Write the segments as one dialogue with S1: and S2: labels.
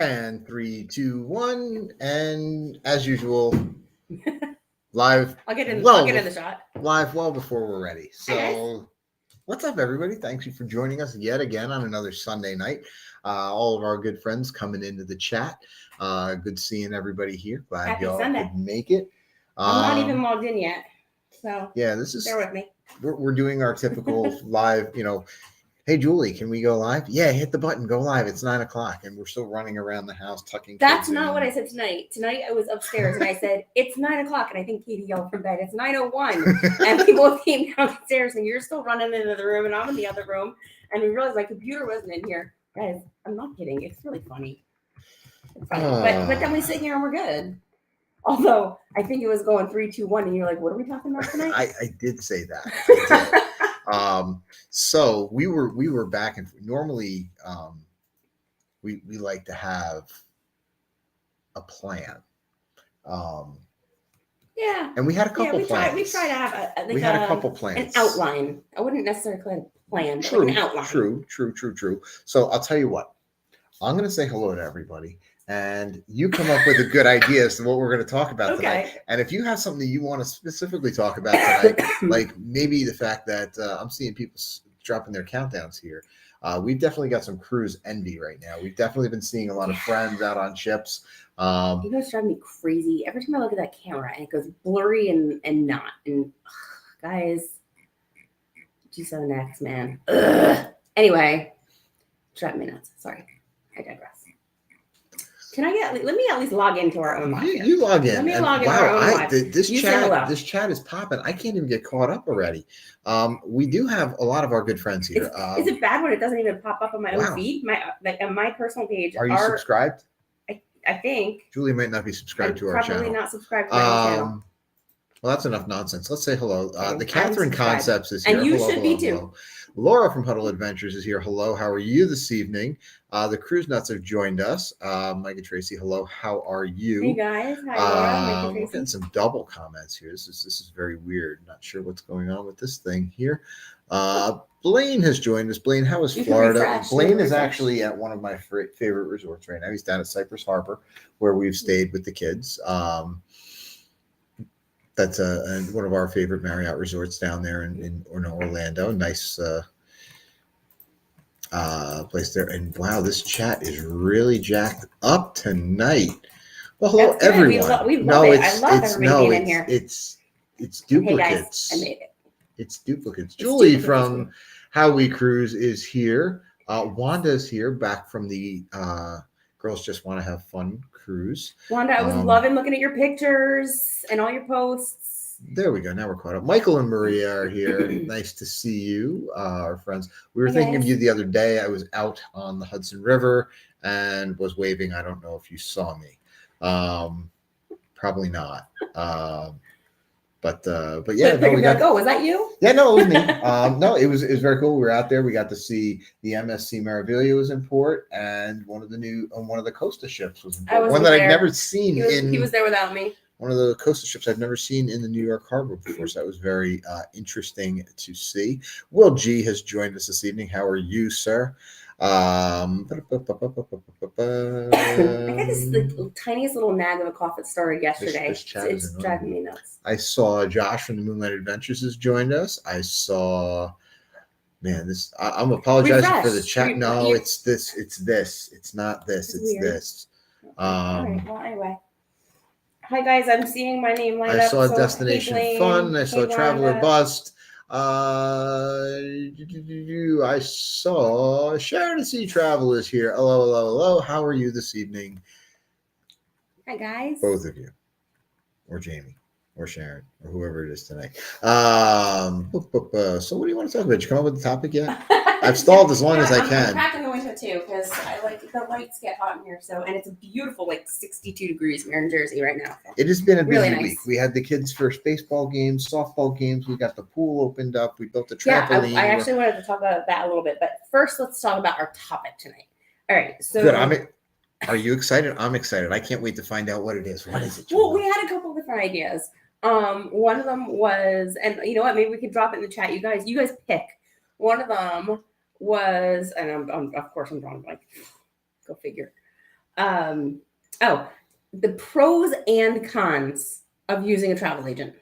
S1: And 3, 2, 1, and as usual, live.
S2: I'll get in the shot.
S1: Live well before we're ready. So, what's up, everybody? Thanks you for joining us yet again on another Sunday night. All of our good friends coming into the chat. Good seeing everybody here. Glad
S2: Happy
S1: y'all
S2: Sunday.
S1: could make it.
S2: I'm not even logged in yet, so
S1: yeah, this is.
S2: Bear with me.
S1: We're doing our typical live. Hey, Julie, can we go live? Yeah, hit the button, go live. It's 9:00, and we're still running around the house tucking.
S2: That's not what I said tonight. Tonight I was upstairs and I said, it's 9:00. And I think Katie yelled from bed, it's 9:01. And people came downstairs and you're still running into the room and I'm in the other room. And we realized my computer wasn't in here. Guys, I'm not kidding. It's really funny. It's funny. But then we sit here and we're good. Although I think it was going 3, 2, 1, and you're like, what are we talking about tonight?
S1: I did say that. So we were back and normally we like to have a plan.
S2: Yeah.
S1: And we had a couple plans.
S2: We try to have
S1: a couple plans.
S2: An outline. I wouldn't necessarily call it a plan, but like an outline.
S1: True. So I'll tell you what. I'm going to say hello to everybody. And you come up with a good idea as to what we're going to talk about tonight. And if you have something that you want to specifically talk about tonight, like maybe the fact that I'm seeing people dropping their countdowns here. We've definitely got some cruise envy right now. We've definitely been seeing a lot of friends out on ships.
S2: You guys drive me crazy. Every time I look at that camera and it goes blurry and not. And guys, G7X, man. Ugh. Anyway, drive me nuts. Sorry. I digress. Can I let me at least log into our own live?
S1: You log in.
S2: Let me log into our own live.
S1: This chat is popping. I can't even get caught up already. We do have a lot subscribed friends here.
S2: Is it bad when it doesn't even pop up on my own feed? On my personal page.
S1: Are you subscribed?
S2: I think.
S1: Julie might not be subscribed to our channel.
S2: Probably not subscribed to my channel.
S1: Well, that's enough nonsense. Let's say hello. The Catherine Concepts is here.
S2: And you
S1: hello,
S2: should be too.
S1: Laura from Huddle Adventures is here. Hello, how are you this evening? The Cruise Nuts have joined us. Mike and Tracy, hello, how are you?
S2: Hey guys, hi Laura, Mike and Tracy.
S1: We're getting some double comments here. This is very weird. Not sure what's going on with this thing here. Blaine has joined us. Blaine, how is Florida? Blaine is actually at one of my favorite resorts right now. He's down at Cypress Harbor, where we've stayed with the kids. That's one of our favorite Marriott resorts down there in Orlando. Nice place there. And wow, this chat is really jacked up tonight. Well, hello everyone.
S2: We love it. I love everybody being in here.
S1: It's duplicates.
S2: Hey guys, I made it.
S1: It's duplicates. Julie from How We Cruise is here. Wanda's here, back from the Girls Just Want to Have Fun cruise.
S2: Wanda, I was loving looking at your pictures and all your posts.
S1: There we go. Now we're caught up. Michael and Maria are here. Nice to see you, our friends. We were thinking of you the other day. I was out on the Hudson River and was waving. I don't know if you saw me. Probably not. But yeah,
S2: was that you?
S1: Yeah, no, it was me. No, it was very cool. We were out there. We got to see the MSC Meraviglia was in port, and one of the Costa ships was in port. One that I'd never seen.
S2: He was there without me.
S1: One of the Costa ships I've never seen in the New York Harbor before, so that was very interesting to see. Will G has joined us this evening. How are you, sir? I got
S2: this tiniest little nag of a cough that started yesterday. It's driving me nuts.
S1: I saw Josh from the Moonlight Adventures has joined us. I saw, I'm apologizing for the chat. No, it's this. It's not this. It's weird. This.
S2: All right. Well, anyway. Hi guys, I'm seeing my name light up.
S1: I saw Destination Fun. I saw Traveler Bust. I saw Sharon Sea Travel is here. Hello. How are you this evening?
S2: Hi guys.
S1: Both of you, or Jamie, or Sharon, or whoever it is tonight. So what do you want to talk about? Did you come up with the topic yet? I've stalled as long as I can.
S2: I'm cracking the window too because I like the lights get hot in here. So and it's a beautiful 62 degrees here in Jersey right now.
S1: It has been a busy week. We had the kids' first baseball games, softball games. We got the pool opened up. We built a trampoline.
S2: Yeah, I actually wanted to talk about that a little bit, but first let's talk about our topic tonight. All right, so
S1: good. Are you excited? I'm excited. I can't wait to find out what it is. What is it?
S2: Well, we had a couple different ideas. One of them was, and you know what? Maybe we could drop it in the chat. You guys pick. One of them was, and of course I'm drawing blank. Go figure. The pros and cons of using a travel agent.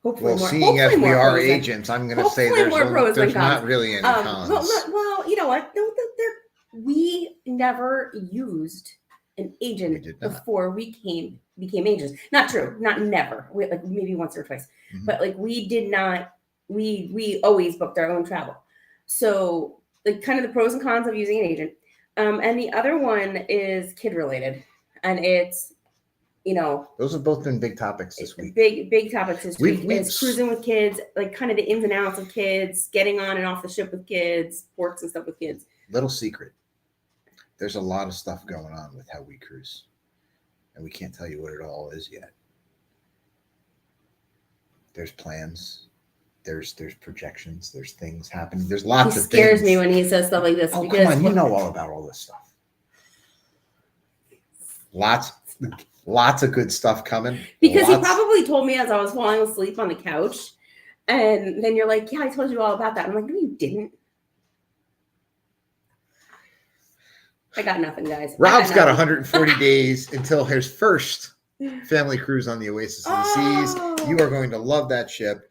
S1: Hopefully seeing as we are agents, I'm going to say there's not really any cons.
S2: Well, you know what? We never used an agent before we became agents. Not true. Not never. Like maybe once or twice. Mm-hmm. But like we did not. We always booked our own travel. So like kind of the pros and cons of using an agent. And the other one is kid related, and it's, you know,
S1: those have both been big topics this week.
S2: Big topics this week is cruising with kids, like kind of the ins and outs of kids, getting on and off the ship with kids, ports and stuff with kids.
S1: Little secret. There's a lot of stuff going on with how we cruise, and we can't tell you what it all is yet. There's plans. There's projections. There's things happening. There's lots of things. He
S2: scares me when he says stuff like this.
S1: Oh, come on. You know all about all this stuff. Lots of good stuff coming.
S2: Because he probably told me as I was falling asleep on the couch. And then you're like, yeah, I told you all about that. I'm like, no, you didn't. I got nothing, guys.
S1: Rob's got 140 days until his first family cruise on the Oasis of the Seas. You are going to love that ship.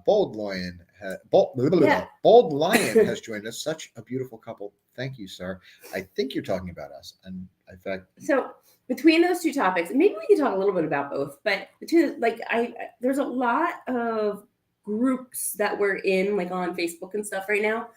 S1: Bold Lion has joined us. Such a beautiful couple. Thank you, sir. I think you're talking about us. And in fact,
S2: so between those two topics, maybe we could talk a little bit about both. But there's a lot of groups that we're in, like on Facebook and stuff right now,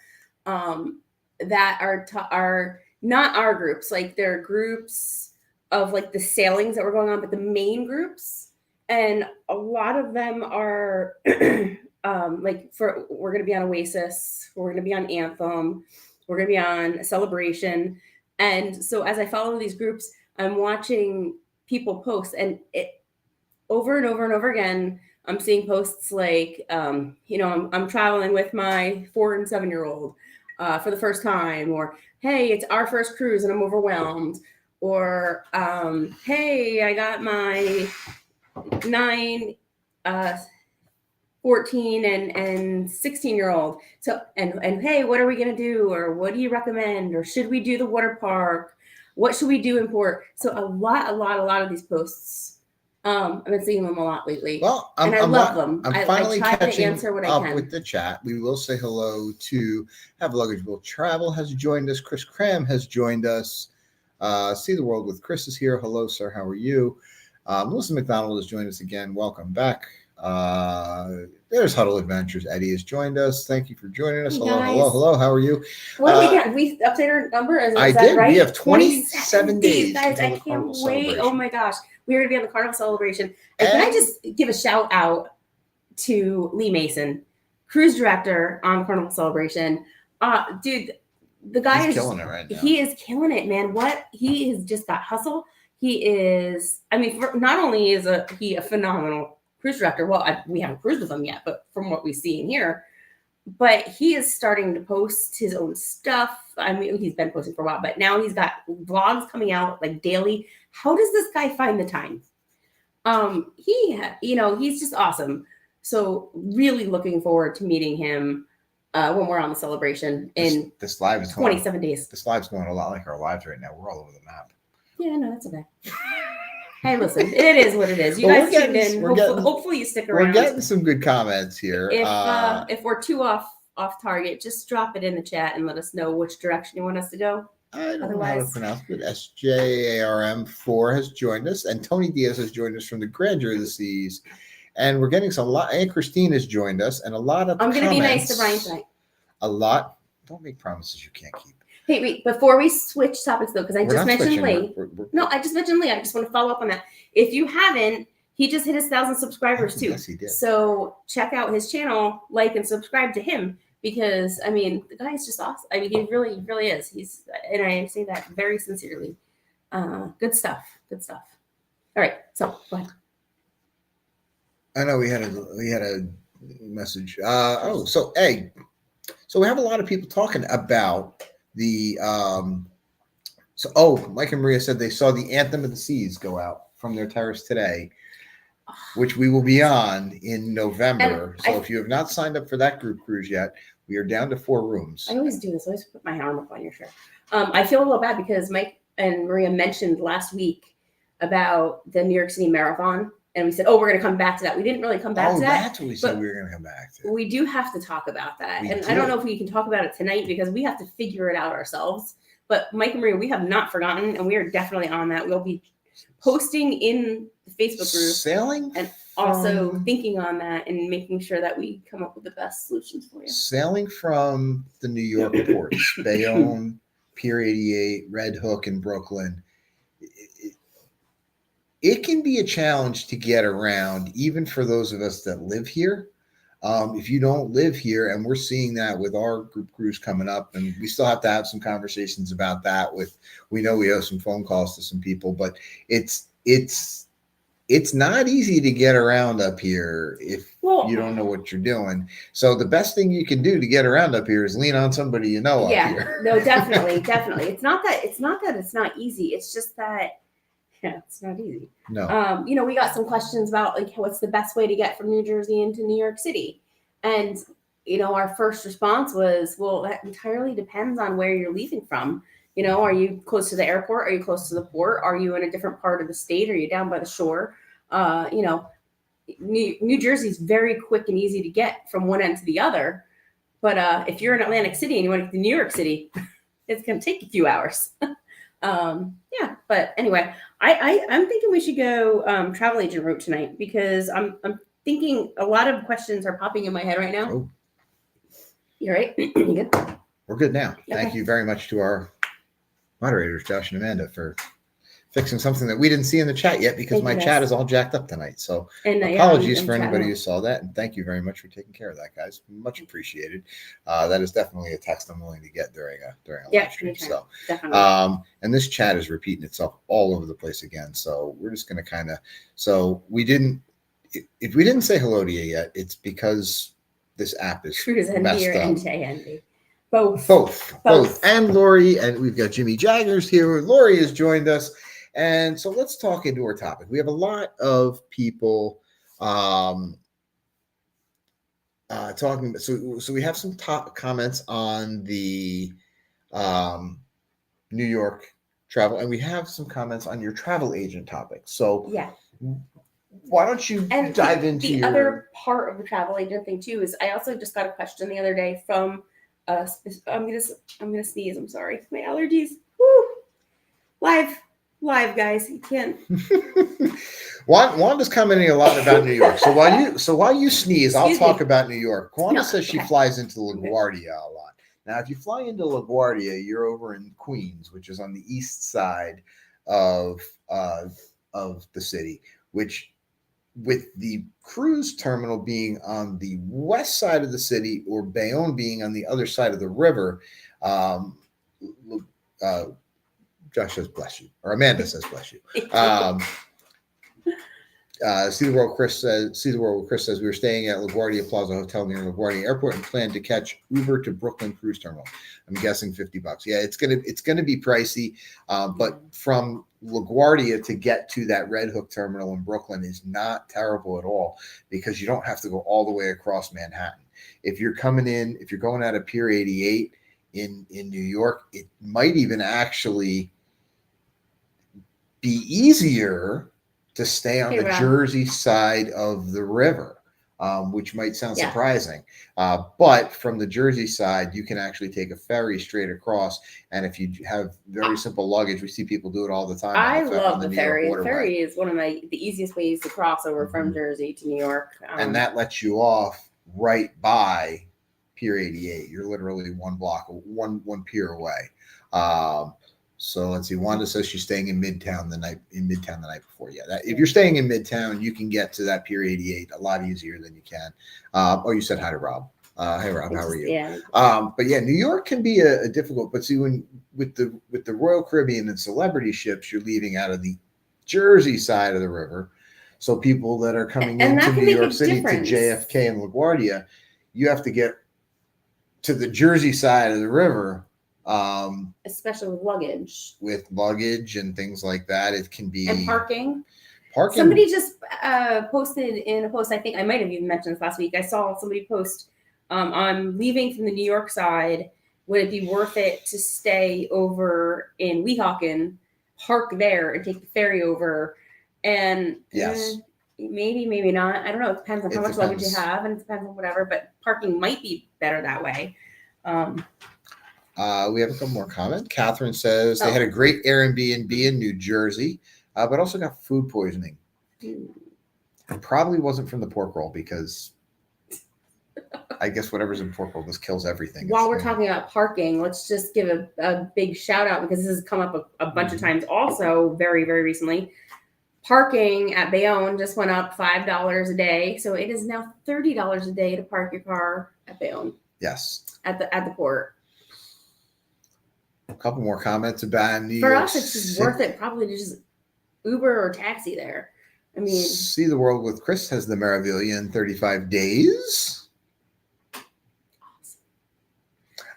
S2: that are not our groups. Like they're groups of like the sailings that were going on, but the main groups. And a lot of them are we're going to be on Oasis, we're going to be on Anthem, we're going to be on Celebration. And so as I follow these groups, I'm watching people post, and it over and over and over again, I'm seeing posts like, I'm traveling with my 4 and 7-year-old for the first time, or, hey, it's our first cruise and I'm overwhelmed, or, hey, I got my 9, 14 and 16-year-old. So, and hey, what are we going to do? Or what do you recommend? Or should we do the water park? What should we do in port? So a lot of these posts, I've been seeing them a lot lately.
S1: Well, I love them. I'm finally catching up with the chat. We will say hello to Have Luggage Will Travel has joined us. Chris Cram has joined us. See the World with Chris is here. Hello, sir. How are you? Melissa McDonald has joined us again. Welcome back. There's Huddle Adventures. Eddie has joined us. Thank you for joining us.
S2: Hey,
S1: hello. How are you?
S2: What do we get? We updated our number. Is
S1: I
S2: that
S1: did.
S2: Right?
S1: We have 27 days.
S2: Guys, I can't wait. Oh my gosh. We're going to be on the Carnival Celebration. And can I just give a shout out to Lee Mason, cruise director on Carnival Celebration? Dude, the guy is
S1: killing it right now.
S2: He is killing it, man. He has just got hustle. He is, not only is he a phenomenal cruise director. Well, we haven't cruised with him yet, but from what we see and hear, but he is starting to post his own stuff. He's been posting for a while, but now he's got vlogs coming out like daily. How does this guy find the time? He's just awesome. So really looking forward to meeting him when we're on the Celebration in
S1: this live is
S2: 27 days.
S1: This live's going a lot like our lives right now. We're all over the map.
S2: Yeah, no, that's okay. Hey, listen, it is what it is. You guys tuned in. Hopefully you stick around.
S1: We're getting some good comments here.
S2: If we're too off target, just drop it in the chat and let us know which direction you want us to go.
S1: I don't know how to pronounce it. SJARM4 has joined us, and Tony Diaz has joined us from the Grandeur of the Seas. And we're getting and Christine has joined us, and a lot of
S2: I'm going to be nice to Brian tonight.
S1: A lot. Don't make promises you can't keep.
S2: Hey, wait, before we switch topics, though, because I just mentioned Lee. I just mentioned Lee. I just want to follow up on that. If you haven't, he just hit his 1,000 subscribers, too.
S1: Yes, he did.
S2: So check out his channel, like, and subscribe to him, because, the guy's just awesome. He really, really is. And I say that very sincerely. Good stuff. All right, so go ahead.
S1: I know we had a message. So we have a lot of people talking about the Mike and Maria said they saw the Anthem of the Seas go out from their terrace today, which we will be on in November. So if you have not signed up for that group cruise yet, We are down to 4 rooms.
S2: I always do this. I always put my arm up on your shirt. I feel a little bad because Mike and Maria mentioned last week about the New York City Marathon. And we said, oh, we're going to come back to that. We didn't really come back to that.
S1: That's what we said we were going to come back to.
S2: We do have to talk about that. I don't know if we can talk about it tonight because we have to figure it out ourselves. But Mike and Maria, we have not forgotten, and we are definitely on that. We'll be posting in the Facebook group.
S1: Sailing?
S2: And also thinking on that and making sure that we come up with the best solutions for you.
S1: Sailing from the New York ports, Bayonne, Pier 88, Red Hook, and Brooklyn. It can be a challenge to get around, even for those of us that live here. If you don't live here, and we're seeing that with our group cruise coming up, and we still have to have some conversations about that. We know we owe some phone calls to some people, but it's not easy to get around up here if you don't know what you're doing. So the best thing you can do to get around up here is lean on somebody you know up here.
S2: No, definitely. It's not that it's not easy. It's just that it's not easy.
S1: No.
S2: We got some questions about like what's the best way to get from New Jersey into New York City. And our first response was, well, that entirely depends on where you're leaving from. Are you close to the airport? Are you close to the port? Are you in a different part of the state? Are you down by the shore? New Jersey is very quick and easy to get from one end to the other. But if you're in Atlantic City and you want to get to New York City, it's going to take a few hours. But anyway, I'm thinking we should go travel agent route tonight because I'm thinking a lot of questions are popping in my head right now.
S1: Oh.
S2: You right? You good?
S1: We're good now.
S2: Okay.
S1: Thank you very much to our moderators, Josh and Amanda, for fixing something that we didn't see in the chat yet because my chat is all jacked up tonight. So apologies for anybody who saw that. And thank you very much for taking care of that, guys. Much appreciated. That is definitely a text I'm willing to get during a live stream. So, and this chat is repeating itself all over the place again. So we're just going to if we didn't say hello to you yet, it's because this app is messed up. Both. And Lori, and we've got Jimmy Jaggers here. Lori has joined us. And so let's talk into our topic. We have a lot of people talking. So we have some top comments on the New York travel, and we have some comments on your travel agent topic. So why don't you dive into
S2: the other part of the travel agent thing too? Is I also just got a question the other day from I'm gonna sneeze. I'm sorry, my allergies. Woo! Live, guys. You can't.
S1: Wanda's commenting a lot about New York. So while you sneeze, I'll talk about New York. Wanda says she flies into LaGuardia a lot. Now, if you fly into LaGuardia, you're over in Queens, which is on the east side of the city, which with the cruise terminal being on the west side of the city or Bayonne being on the other side of the river, Josh says bless you, or Amanda says bless you. See the World with Chris says we were staying at LaGuardia Plaza Hotel near LaGuardia Airport and planned to catch Uber to Brooklyn Cruise Terminal. I'm guessing $50. Yeah, it's gonna be pricey, but from LaGuardia to get to that Red Hook terminal in Brooklyn is not terrible at all because you don't have to go all the way across Manhattan. If you're going out of Pier 88 in New York, it might even actually be easier to stay on the Jersey side of the river, which might sound surprising. But from the Jersey side, you can actually take a ferry straight across. And if you have very simple luggage, we see people do it all the time.
S2: I love the ferry. The ferry is one of the easiest ways to cross over from Jersey to New York.
S1: And that lets you off right by Pier 88. You're literally one pier away. So let's see. Wanda says she's staying in Midtown the night before. Yeah, if you're staying in Midtown, you can get to that Pier 88 a lot easier than you can. You said hi to Rob. Hey Rob, how are you?
S2: Yeah.
S1: But yeah, New York can be a difficult. But see, with the Royal Caribbean and celebrity ships, you're leaving out of the Jersey side of the river. So people that are coming into New York City to JFK and LaGuardia, you have to get to the Jersey side of the river.
S2: Especially with luggage
S1: and things like that. It can be
S2: and parking. Somebody just posted in a post. I think I might have even mentioned this last week. I saw somebody post I'm leaving from the New York side. Would it be worth it to stay over in Weehawken, park there, and take the ferry over? And
S1: Yes.
S2: maybe not. I don't know. It depends on how much luggage you have, and it depends on whatever. But parking might be better that way.
S1: We have a couple more comments. Catherine says they had a great Airbnb in New Jersey, but also got food poisoning. It probably wasn't from the pork roll because I guess whatever's in pork roll just kills everything.
S2: While we're talking about parking, let's just give a big shout out because this has come up a bunch of times also very, very recently. Parking at Bayonne just went up $5 a day. So it is now $30 a day to park your car at Bayonne.
S1: Yes.
S2: At the port.
S1: A couple more comments about New
S2: For
S1: York
S2: us, it's just worth it probably to just Uber or taxi there. I mean,
S1: See the World with Chris has the Meraviglia in 35 days.
S2: We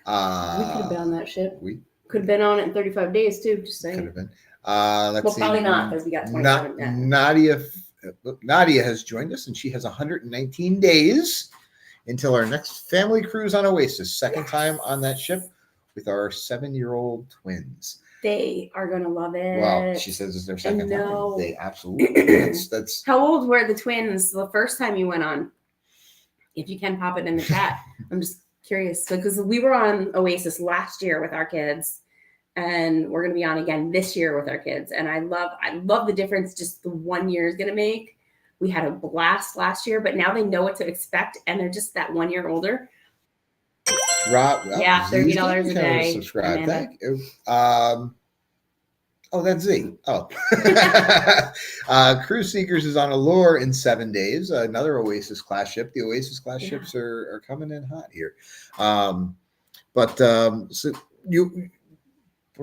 S2: could have been on that ship.
S1: We
S2: could have been on it in 35 days too. Just saying.
S1: Could have been. Let's see.
S2: Probably not because we got 27
S1: Nadia has joined us, and she has 119 days until our next family cruise on Oasis. Second time on that ship with our 7-year-old twins.
S2: They are gonna love it.
S1: Well, she says it's their second time. They absolutely. That's.
S2: How old were the twins the first time you went on? If you can pop it in the chat, I'm just curious because we were on Oasis last year with our kids, and we're gonna be on again this year with our kids. And I love the difference just the 1 year is gonna make. We had a blast last year, but now they know what to expect, and they're just that 1 year older.
S1: Rob,
S2: yeah, $30 a day.
S1: Subscribe. Thank you. Oh, that's Z. Oh. Cruise Seekers is on Allure in 7 days. Another Oasis class ship. The Oasis class ships are coming in hot here. So we're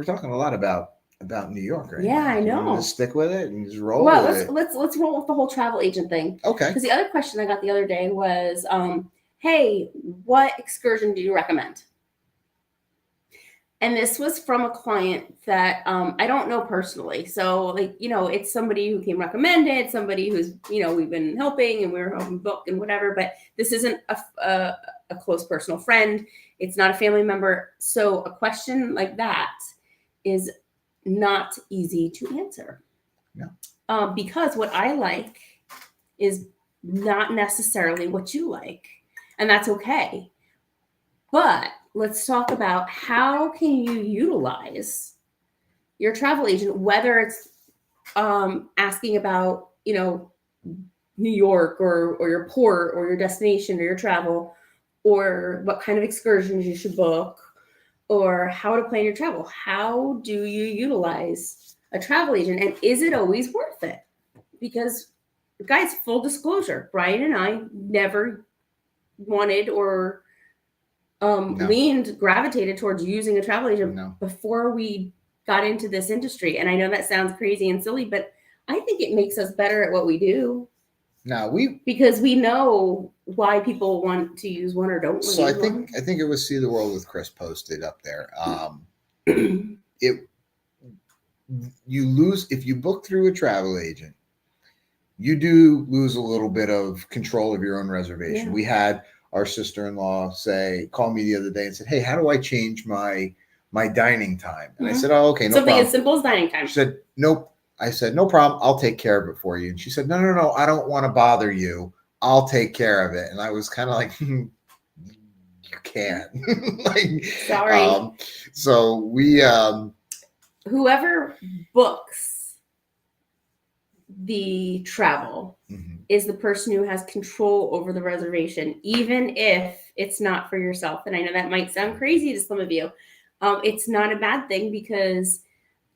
S1: talking a lot about New York right now.
S2: Yeah, I know.
S1: Just stick with it and just roll.
S2: Well,
S1: with it.
S2: let's roll with the whole travel agent thing.
S1: Okay.
S2: Because the other question I got the other day was, hey, what excursion do you recommend? And this was from a client that I don't know personally. So, it's somebody who came recommended, somebody who's, we've been helping and we're helping book and whatever. But this isn't a close personal friend. It's not a family member. So a question like that is not easy to answer.
S1: No.
S2: Because what I like is not necessarily what you like. And that's okay. But let's talk about how can you utilize your travel agent, whether it's asking about, New York or your port or your destination or your travel, or what kind of excursions you should book, or how to plan your travel. How do you utilize a travel agent? And is it always worth it? Because, guys, full disclosure, Brian and I never wanted or gravitated towards using a travel agent before we got into this industry. And I know that sounds crazy and silly, but I think it makes us better at what we do. Because we know why people want to use one or don't.
S1: So I think it was See the World with Chris posted up there. You lose if you book through a travel agent. You do lose a little bit of control of your own reservation. Yeah. We had our sister-in-law call me the other day and said, "Hey, how do I change my dining time?" And I said, "Oh, okay, no
S2: Something
S1: problem."
S2: as simple as dining time.
S1: She said, "Nope." I said, "No problem. I'll take care of it for you." And she said, No. I don't want to bother you. I'll take care of it." And I was kind of like, "You can't."
S2: Sorry.
S1: So we.
S2: Whoever books the travel is the person who has control over the reservation, even if it's not for yourself. And I know that might sound crazy to some of you. It's not a bad thing because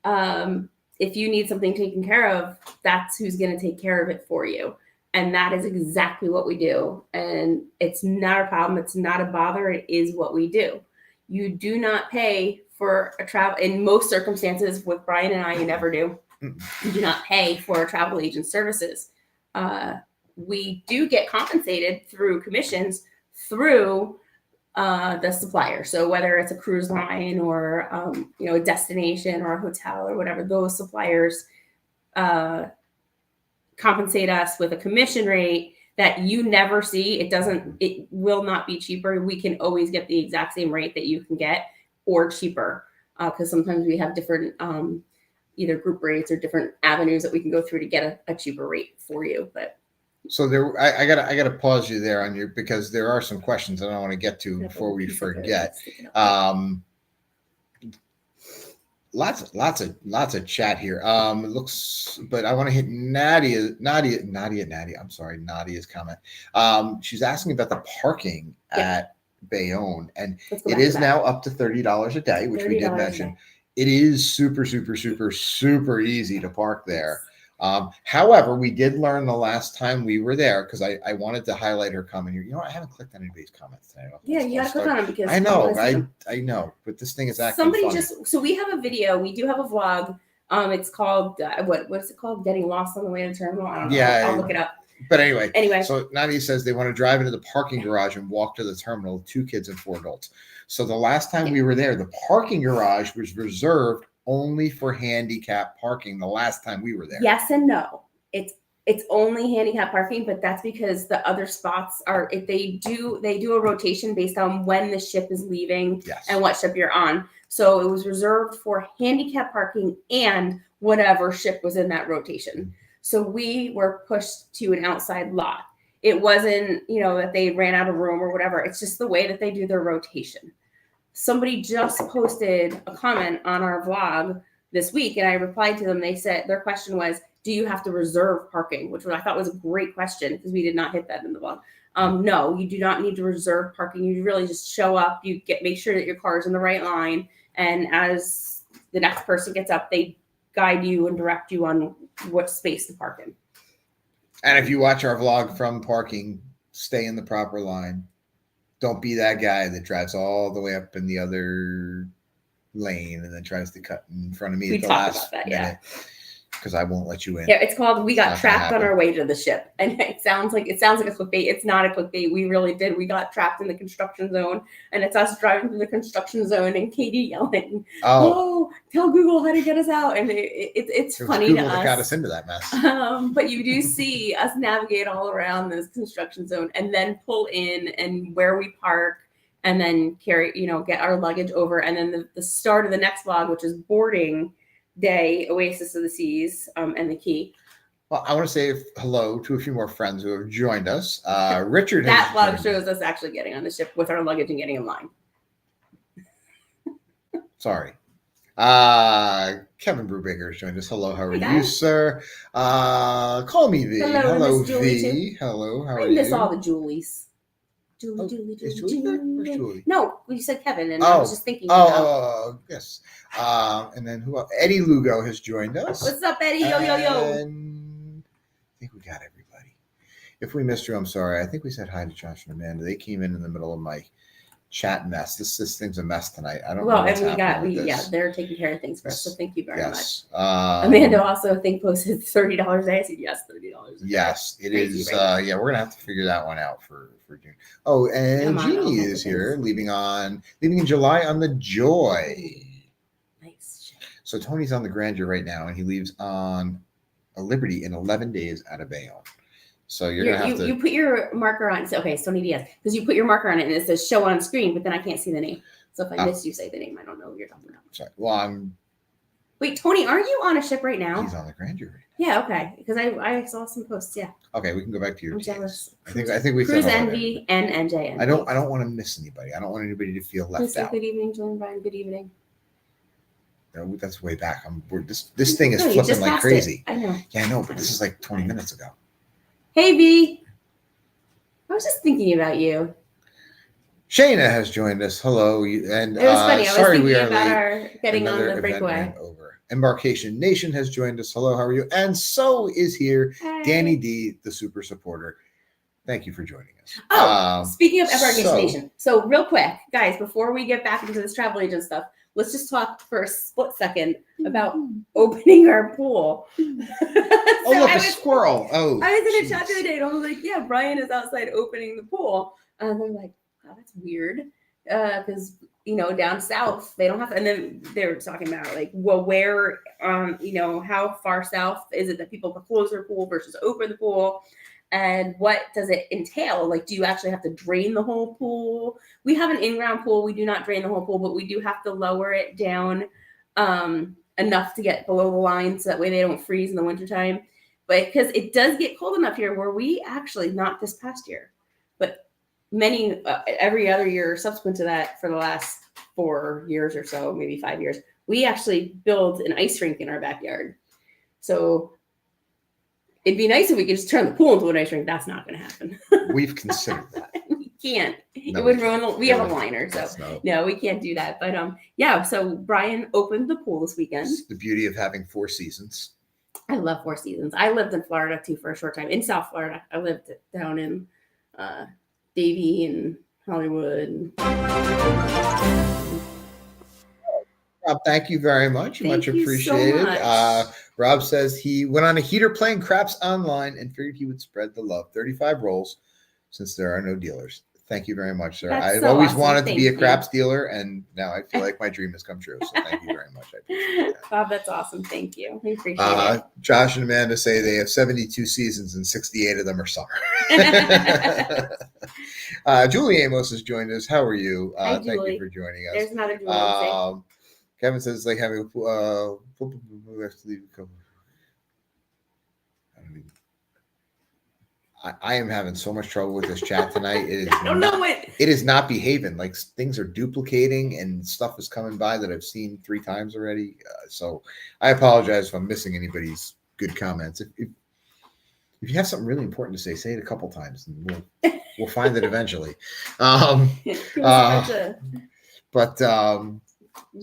S2: if you need something taken care of, that's who's going to take care of it for you. And that is exactly what we do. And it's not a problem. It's not a bother. It is what we do. You do not pay for a travel. In most circumstances, with Brian and I, you never do. You do not pay for a travel agent services. We do get compensated through commissions through the supplier. So whether it's a cruise line or a destination or a hotel or whatever, those suppliers compensate us with a commission rate that you never see. It will not be cheaper. We can always get the exact same rate that you can get or cheaper. Because sometimes we have different either group rates or different avenues that we can go through to get a cheaper rate for you. But
S1: so there, I gotta pause you there on your, because there are some questions that I want to get to before we forget. Lots of chat here. It looks, but I want to hit Nadia. I'm sorry, Nadia's comment. She's asking about the parking at Bayonne, and it is now up to $30 a day, which we did mention. It is super easy to park there. However, we did learn the last time we were there, because I wanted to highlight her comment here. You know, I haven't clicked on anybody's comments today.
S2: Yeah, you got to click on them because
S1: I know, I know, but this thing is acting funny.
S2: So we have a video. We do have a vlog. It's called what is it called? Getting lost on the way to the terminal. I don't know. Yeah, I'll look it up.
S1: But anyway, so Nadia says they want to drive into the parking garage and walk to the terminal. 2 kids and 4 adults. So the last time we were there, the parking garage was reserved only for handicap parking. The last time we were there.
S2: Yes and no. It's only handicap parking, but that's because the other spots are, if they do a rotation based on when the ship is leaving and what ship you're on. So it was reserved for handicap parking and whatever ship was in that rotation. So we were pushed to an outside lot. It wasn't, that they ran out of room or whatever. It's just the way that they do their rotation. Somebody just posted a comment on our vlog this week, and I replied to them. They said their question was, do you have to reserve parking? Which I thought was a great question, because we did not hit that in the vlog. No, you do not need to reserve parking. You really just show up. You make sure that your car is in the right line, and as the next person gets up, they guide you and direct you on what space to park in.
S1: And if you watch our vlog from parking, stay in the proper line. Don't be that guy that drives all the way up in the other lane and then tries to cut in front of me at the last minute. Because I won't let you in.
S2: Yeah, it's called "We Got Trapped on Our Way to the Ship," and it sounds like a clickbait. It's not a clickbait. We really did. We got trapped in the construction zone, and it's us driving through the construction zone, and Katie yelling, "Oh, tell Google how to get us out!" And it's funny
S1: Google
S2: to us.
S1: That got us into that mess.
S2: But you do see us navigate all around this construction zone, and then pull in, and where we park, and then carry, get our luggage over, and then the start of the next vlog, which is boarding day, Oasis of the Seas, and the Key.
S1: Well, I want to say hello to a few more friends who have joined us. Richard.
S2: That vlog shows us actually getting on the ship with our luggage and getting in line.
S1: Sorry. Kevin Brubaker has joined us. Hello, how are you, sir? Call me V. Hello V. Hello, how are you? I
S2: miss all the Julies. Julie.
S1: Is Julie there? Where's Julie?
S2: No, you said Kevin, and I was just thinking. Yes.
S1: And then who else? Eddie Lugo has joined us.
S2: What's up, Eddie? Yo.
S1: And I think we got everybody. If we missed you, I'm sorry. I think we said hi to Josh and Amanda. They came in the middle of my chat mess. This thing's a mess tonight. I don't know what's happening with this.
S2: They're taking care of things for us. So thank you very much. Amanda also posted $30 a day. I said yes, $30.
S1: Yes, it is. Right? We're gonna have to figure that one out for June. Oh, and Jeannie is here, leaving in July on the Joy.
S2: Nice.
S1: So Tony's on the Grandeur right now, and he leaves on a Liberty in 11 days out of Bayonne. So you're gonna have to. You put
S2: your marker on. So Sony Diaz, because you put your marker on it and it says show on screen, but then I can't see the name. So if I miss you say the name, I don't know who you're talking about.
S1: Sorry. Well,
S2: Wait, Tony, aren't you on a ship right now?
S1: He's on the Grandeur right now.
S2: Yeah, okay. Because I saw some posts. Yeah.
S1: Okay, we can go back to your.
S2: I'm jealous.
S1: I think we.
S2: Cruise Envy and NJ.
S1: I don't want to miss anybody. I don't want anybody to feel left out.
S2: Good evening, Julian Bryan. Good evening.
S1: No, that's way back. This thing is flipping like crazy.
S2: I know.
S1: Yeah, I know, but this is like 20 minutes ago.
S2: Hey, V. I was just thinking about you.
S1: Shayna has joined us. Hello, and
S2: it was funny. I was thinking
S1: we are
S2: about our getting on the breakaway.
S1: Over. Embarkation Nation has joined us. Hello, how are you? And so is here Danny D, the super supporter. Thank you for joining us.
S2: Speaking of Embarkation Nation, so real quick, guys, before we get back into this travel agent stuff, let's just talk for a split second about opening our pool.
S1: Look, a squirrel. Oh,
S2: I was in a chat the other day and I was like, yeah, Brian is outside opening the pool. And they're like, oh, that's weird. Because, down south, they don't have to. And then they're talking about like, well, where, how far south is it that people close their pool versus open the pool? And what does it entail? Like, do you actually have to drain the whole pool? We have an in-ground pool. We do not drain the whole pool, but we do have to lower it down enough to get below the line so that way they don't freeze in the wintertime. But because it does get cold enough here where we actually, not this past year, but every other year subsequent to that for the last 4 years or so, maybe 5 years, we actually build an ice rink in our backyard. So it'd be nice if we could just turn the pool into an ice rink. That's not going to happen.
S1: We've considered that.
S2: We can't.
S1: No,
S2: it would ruin. We have a liner, so
S1: no,
S2: we can't do that. But yeah. So Brian opened the pool this weekend.
S1: It's the beauty of having 4 seasons.
S2: I love 4 seasons. I lived in Florida too for a short time. In South Florida, I lived down in Davie and Hollywood.
S1: Rob, thank you very much. Much appreciated.
S2: So much.
S1: Rob says he went on a heater playing craps online and figured he would spread the love. 35 rolls since there are no dealers. Thank you very much, sir. I've always wanted to be a craps dealer, and now I feel like my dream has come true. So thank you very much. I appreciate that.
S2: Bob, that's awesome. Thank you. I appreciate it.
S1: Josh and Amanda say they have 72 seasons and 68 of them are summer. Julie Amos has joined us. How are you?
S2: Hi,
S1: thank you for joining us.
S2: There's another Julie.
S1: Kevin says it's like having I am having so much trouble with this chat tonight. It is
S2: I don't know what.
S1: It is not behaving. Like things are duplicating and stuff is coming by that I've seen 3 times already. So I apologize if I'm missing anybody's good comments. If you have something really important to say it a couple times, and we'll find it eventually.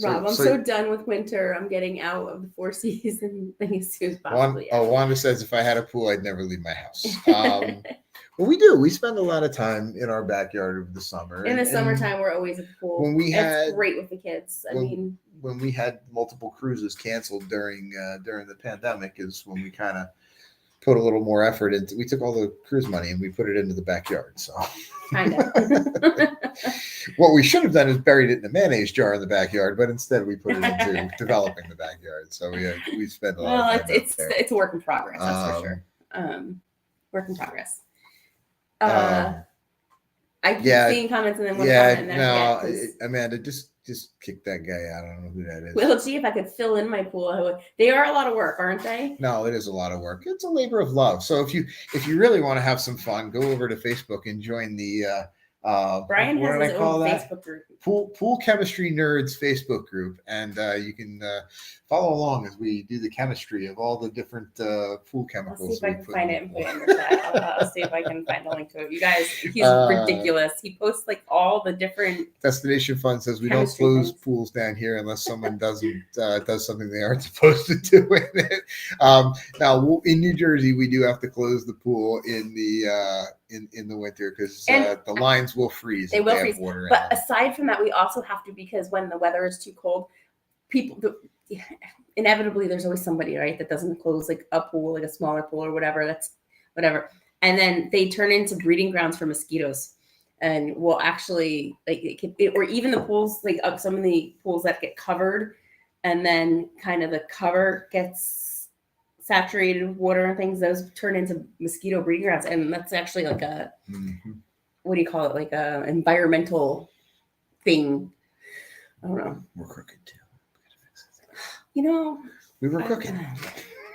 S2: Rob, I'm so done with winter. I'm getting out of the 4 season thing as soon as possible.
S1: Wanda says if I had a pool, I'd never leave my house. Well, we do. We spend a lot of time in our backyard over the summer.
S2: In the summertime, we're always at the pool. It's great with the kids.
S1: When we had multiple cruises canceled during the pandemic, is when we kind of put a little more effort into. We took all the cruise money and we put it into the backyard. So
S2: kind of.
S1: What we should have done is buried it in a mayonnaise jar in the backyard, but instead we put it into developing the backyard. So we spent a lot of time
S2: it's a work in progress, that's for sure. Work in progress. I keep seeing comments and then one comment and then
S1: Amanda, just kick that guy out. I don't know who that is.
S2: Well, see if I could fill in my pool. They are a lot of work, aren't they?
S1: No, it is a lot of work. It's a labor of love. So if you really want to have some fun, go over to Facebook and join the
S2: Brian has his own Facebook group.
S1: Pool Chemistry Nerds Facebook group, and you can follow along as we do the chemistry of all the different pool chemicals.
S2: I'll see if I can find it and put it in the chat. I'll see if I can find a link to it. You guys, he's ridiculous. He posts like all the different.
S1: Destination Fun says we don't close pools down here unless someone does something they aren't supposed to do in it. Now in New Jersey, we do have to close the pool in the winter because the lines will freeze.
S2: They will freeze. But aside from that, we also have to, because when the weather is too cold, inevitably there's always somebody, right, that doesn't close like a pool, like a smaller pool or whatever. That's whatever. And then they turn into breeding grounds for mosquitoes. And will actually or even the pools, like some of the pools that get covered, and then kind of the cover gets saturated with water and things, those turn into mosquito breeding grounds. And that's actually like a what do you call it? Like a environmental thing. I don't know.
S1: We're crooked too.
S2: We
S1: were crooked.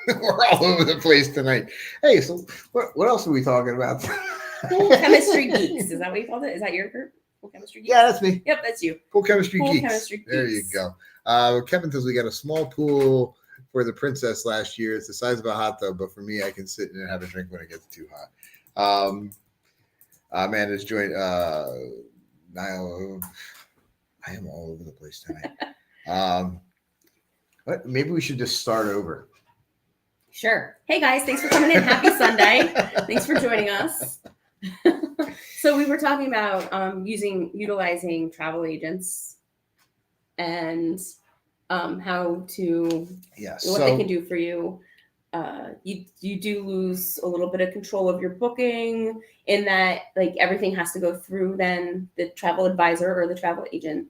S1: We're all over the place tonight. Hey, so what else are we talking about?
S2: Pool Chemistry Geeks. Is that what you called it? Is that your group? Pool Chemistry Geeks?
S1: Yeah, that's me.
S2: Yep, that's you.
S1: Pool Chemistry Geeks. There you go. Kevin says we got a small pool for the princess last year. It's the size of a hot tub, but for me, I can sit and have a drink when it gets too hot. Amanda's joined. Niall, I am all over the place tonight. But maybe we should just start over.
S2: Sure. Hey guys, thanks for coming in. Happy Sunday. Thanks for joining us. So we were talking about utilizing travel agents and how to what they can do for you. You do lose a little bit of control of your booking in that, like, everything has to go through then the travel advisor or the travel agent.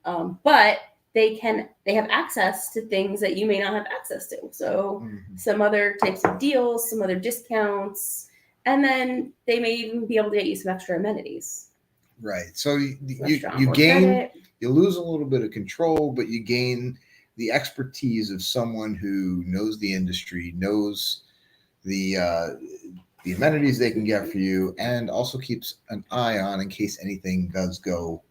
S2: But they have access to things that you may not have access to. So some other types of deals, some other discounts, And then they may even be able to get you some extra amenities.
S1: Right. So you
S2: More
S1: gain,
S2: credit.
S1: you lose a little bit of control, but you gain the expertise of someone who knows the industry, knows the amenities they can get for you, and also keeps an eye on in case anything does go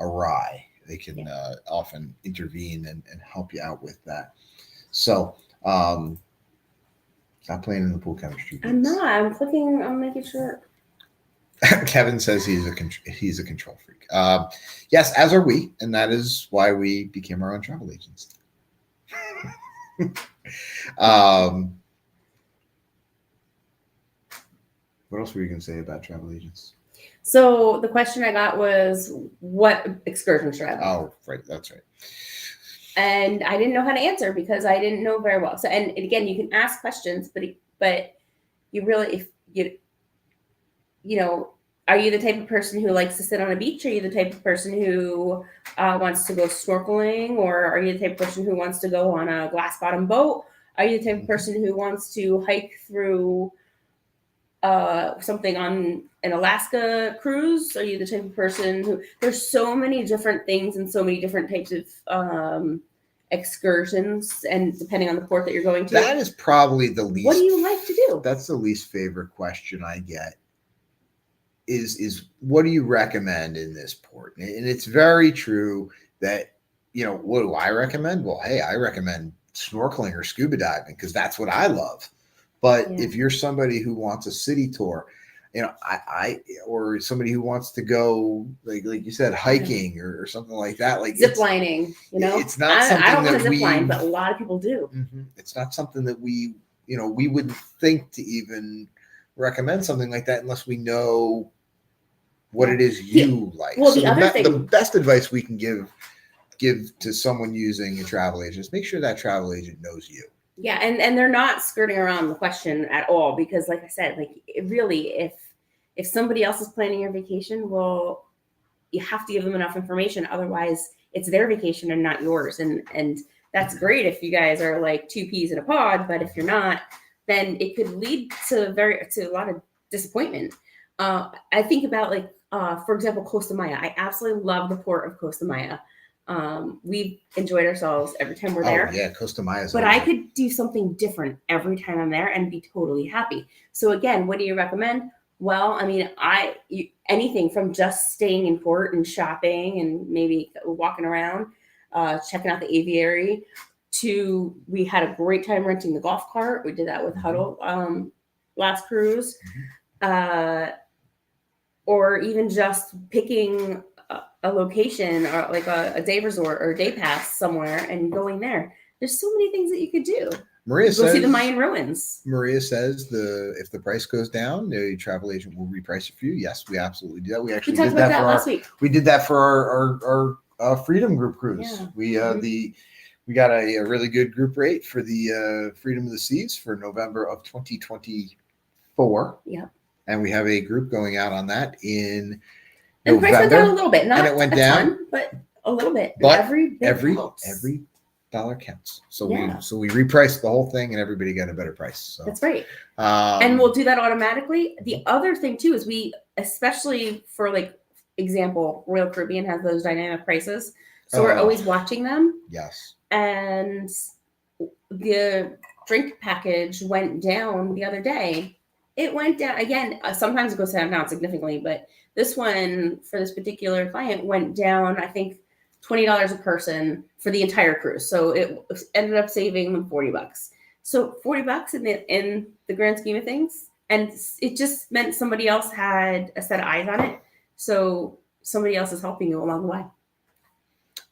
S1: awry. They can often intervene and help you out with that. So, stop playing in the pool chemistry.
S2: I'm not. I'm clicking. I'm making sure.
S1: Kevin says he's a control freak. Yes, as are we, and that is why we became our own travel agents. What else were you going to say about travel agents?
S2: So the question I got was, what excursion should I have?
S1: Oh, right, that's right.
S2: And I didn't know how to answer because I didn't know very well. So, and again, you can ask questions, but you really, if you know, are you the type of person who likes to sit on a beach? Are you the type of person who wants to go snorkeling? Or are you the type of person who wants to go on a glass bottom boat? Are you the type of person who wants to hike through something on an Alaska cruise? Are you the type of person who, there's so many different things and so many different types of excursions, and depending on the port that you're going to.
S1: That is probably the least.
S2: What do you like to do?
S1: That's the least favorite question I get. Is what do you recommend in this port? And it's very true that, you know, what do I recommend? Well, hey, I recommend snorkeling or scuba diving because that's what I love. But if you're somebody who wants a city tour, you know, or somebody who wants to go, like you said, hiking or something like that, like
S2: zip lining, you know,
S1: it's not something
S2: I don't
S1: that
S2: want to zip line, but a lot of people do.
S1: It's not something that we wouldn't think to even recommend something like that unless we know what it is you like.
S2: Well,
S1: so
S2: the
S1: best advice we can give to someone using a travel agent is make sure that travel agent knows you.
S2: Yeah, and they're not skirting around the question at all because, like I said, like really, if somebody else is planning your vacation, well, you have to give them enough information. Otherwise, it's their vacation and not yours. And that's great if you guys are like two peas in a pod, but if you're not, then it could lead to a lot of disappointment. I think about like, for example, Costa Maya. I absolutely love the port of Costa Maya. We've enjoyed ourselves every time we're there.
S1: Oh yeah, Costa Maya.
S2: But I could do something different every time I'm there and be totally happy. So again, what do you recommend? Well, I mean, anything from just staying in port and shopping and maybe walking around, checking out the aviary, to we had a great time renting the golf cart. We did that with Huddle last cruise. Or even just picking a location or like a day resort or a day pass somewhere and going there. There's so many things that you could do.
S1: Maria says,
S2: go see the Mayan ruins.
S1: Maria says if the price goes down, the travel agent will reprice it for you. Yes, we absolutely do that. We actually did that for
S2: last week.
S1: We did that for our Freedom Group cruise. Yeah. We got a really good group rate for the Freedom of the Seas for November of 2024.
S2: Yeah.
S1: And we have a group going out on that in
S2: and
S1: November.
S2: The price went down a little bit. Not
S1: and it went
S2: down,
S1: ton,
S2: but a little bit.
S1: But
S2: every
S1: dollar counts. So
S2: yeah.
S1: we repriced the whole thing and everybody got a better price. So
S2: that's right. And we'll do that automatically. The other thing too is we, especially for like example, Royal Caribbean has those dynamic prices. So we're always watching them.
S1: Yes.
S2: And the drink package went down the other day. It went down again. Sometimes it goes down significantly, but this one for this particular client went down, I think, $20 a person for the entire cruise. So it ended up saving them $40. So $40 in the grand scheme of things. And it just meant somebody else had a set of eyes on it. So somebody else is helping you along the way.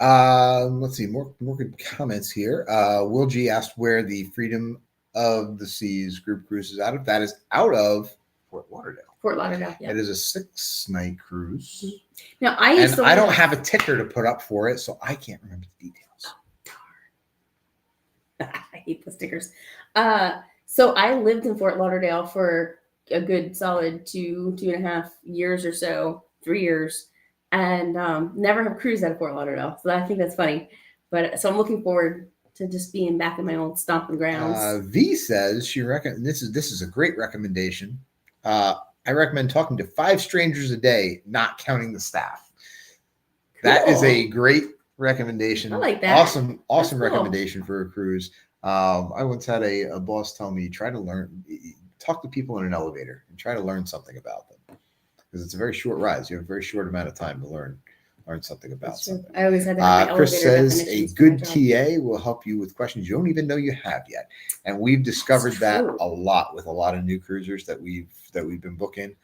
S1: Let's see, more good comments here. Will G asked where the Freedom of the Seas group cruise is out of. That is out of Fort Lauderdale.
S2: Fort Lauderdale, yeah.
S1: It is a 6-night cruise.
S2: Now I
S1: don't have a ticker to put up for it, so I can't remember the details.
S2: Oh, darn. I hate the stickers. So I lived in Fort Lauderdale for a good solid 2.5 years or so, 3 years, and never have cruised out of Fort Lauderdale. So I think that's funny. But so I'm looking forward to just being back in my old stomping grounds.
S1: V says this is a great recommendation. I recommend talking to 5 strangers a day, not counting the staff. That is a great recommendation.
S2: I like that.
S1: Awesome recommendation for a cruise. I once had a boss tell me, talk to people in an elevator and try to learn something about them, because it's a very short ride. You have a very short amount of time to learn something about something.
S2: I always had that.
S1: Chris says a good TA will help you with questions you don't even know you have yet, and we've discovered that a lot with a lot of new cruisers that we've been booking.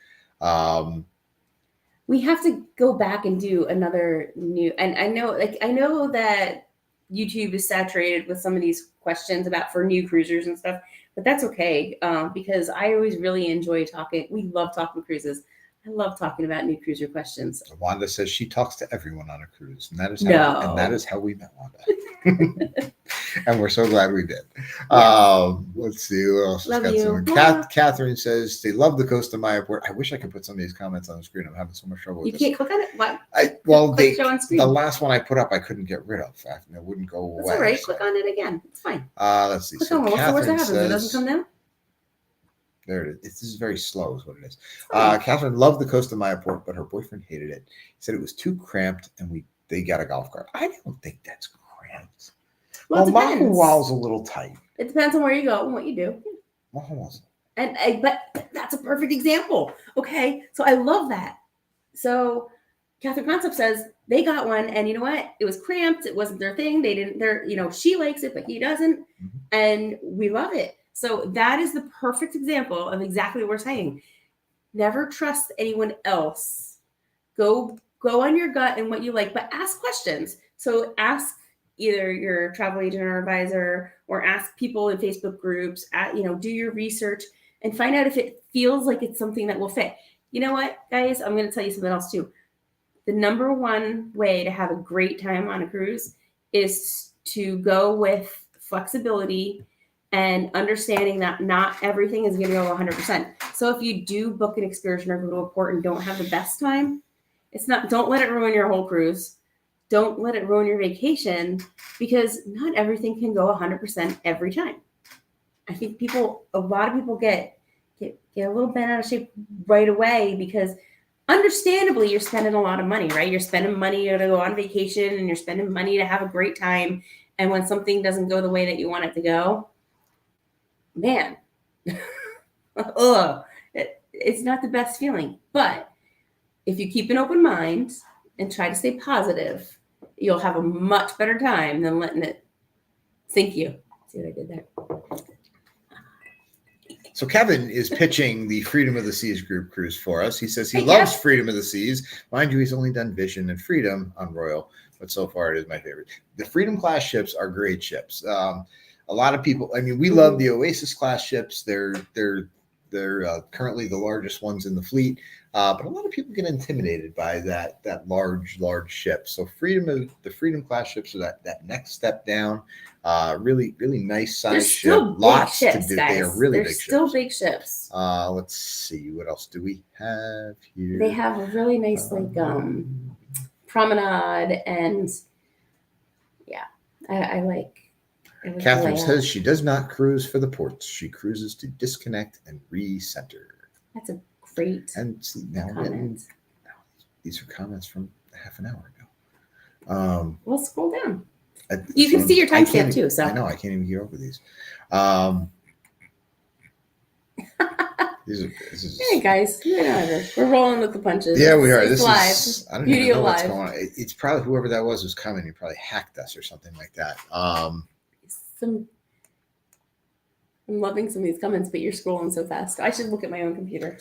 S2: We have to go back and do another new, and I know that YouTube is saturated with some of these questions for new cruisers and stuff, but that's okay, because I always really enjoy talking. We love talking cruises. I love talking about new cruiser questions.
S1: Wanda says she talks to everyone on a cruise, and that is how we met Wanda. And we're so glad we did. Yes. Let's see what else.
S2: Love you.
S1: Catherine says they love the Costa Maya port. I wish I could put some of these comments on the screen. I'm having so much trouble with this.
S2: You can't click on it? What?
S1: Show on screen. The last one I put up, I couldn't get rid of. It wouldn't go away.
S2: That's all right. So. Click on it again. It's fine.
S1: Let's see.
S2: Click on it. What's the worst that happens? It doesn't come down?
S1: There it is. This is very slow, is what it is. Catherine loved the Costa Maya port, but her boyfriend hated it. He said it was too cramped, and they got a golf cart. I don't think that's cramped. Well, Mahual's a little tight.
S2: It depends on where you go and what you do.
S1: Mahual's.
S2: But that's a perfect example. Okay, so I love that. So Catherine Concept says they got one, and you know what? It was cramped. It wasn't their thing. She likes it, but he doesn't, and we love it. So that is the perfect example of exactly what we're saying. Never trust anyone else. Go on your gut and what you like, but ask questions. So ask either your travel agent or advisor, or ask people in Facebook groups, do your research and find out if it feels like it's something that will fit. You know what, guys? I'm going to tell you something else too. The number one way to have a great time on a cruise is to go with flexibility and understanding that not everything is going to go 100%. So if you do book an excursion or go to a port and don't have the best time, don't let it ruin your whole cruise. Don't let it ruin your vacation, because not everything can go 100% every time. I think a lot of people get a little bent out of shape right away, because understandably you're spending a lot of money, right? You're spending money to go on vacation, and you're spending money to have a great time. And when something doesn't go the way that you want it to go, man, it's not the best feeling. But if you keep an open mind and try to stay positive, you'll have a much better time than letting it sink you. See what I did there?
S1: So Kevin is pitching the Freedom of the Seas group cruise for us. He says he loves Freedom of the Seas. Mind you, he's only done Vision and Freedom on Royal, but so far it is my favorite. The Freedom class ships are great ships. A lot of people, we love the Oasis class ships. They're currently the largest ones in the fleet, but a lot of people get intimidated by that large ship. So the Freedom class ships are that next step down. Really nice size ship. Lots
S2: ships,
S1: to do.
S2: Guys.
S1: They are really
S2: They're still big ships.
S1: Let's see, what else do we have here?
S2: They have a really nice promenade, and I like.
S1: Catherine says she does not cruise for the ports. She cruises to disconnect and recenter.
S2: That's a great
S1: comment. These are comments from half an hour ago.
S2: Well, scroll down. You can see your timestamp too. So
S1: I know I can't even get over these.
S2: Hey guys, we're rolling with the punches.
S1: Yeah, we are.
S2: This is
S1: live. I don't even know what's going on. It's probably whoever that was coming. He probably hacked us or something like that.
S2: I'm loving some of these comments, but you're scrolling so fast. I should look at my own computer.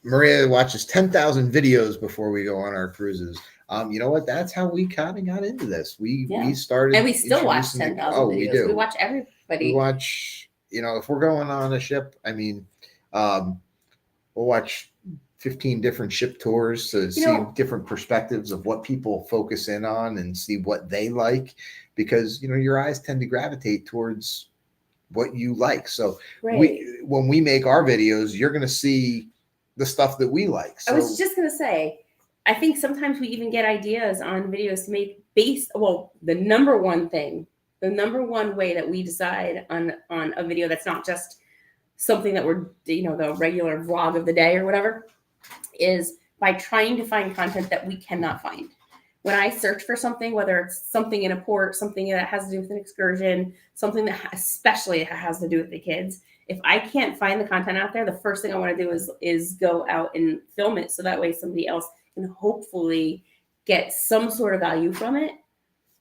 S1: Maria watches 10,000 videos before we go on our cruises. You know what? That's how we kind of got into this. We started,
S2: and we still watch 10,000 videos.
S1: We do.
S2: We watch everybody.
S1: We watch. If we're going on a ship, we'll watch 15 different ship tours to see different perspectives of what people focus in on and see what they like, because your eyes tend to gravitate towards what you like. So when we make our videos, you're going to see the stuff that we like. So,
S2: I was just going to say, I think sometimes we even get ideas on videos to make the number one way that we decide on a video that's not just something that we're, the regular vlog of the day or whatever, is by trying to find content that we cannot find. When I search for something, whether it's something in a port, something that has to do with an excursion, something that especially has to do with the kids, if I can't find the content out there, the first thing I want to do is go out and film it, so that way somebody else can hopefully get some sort of value from it,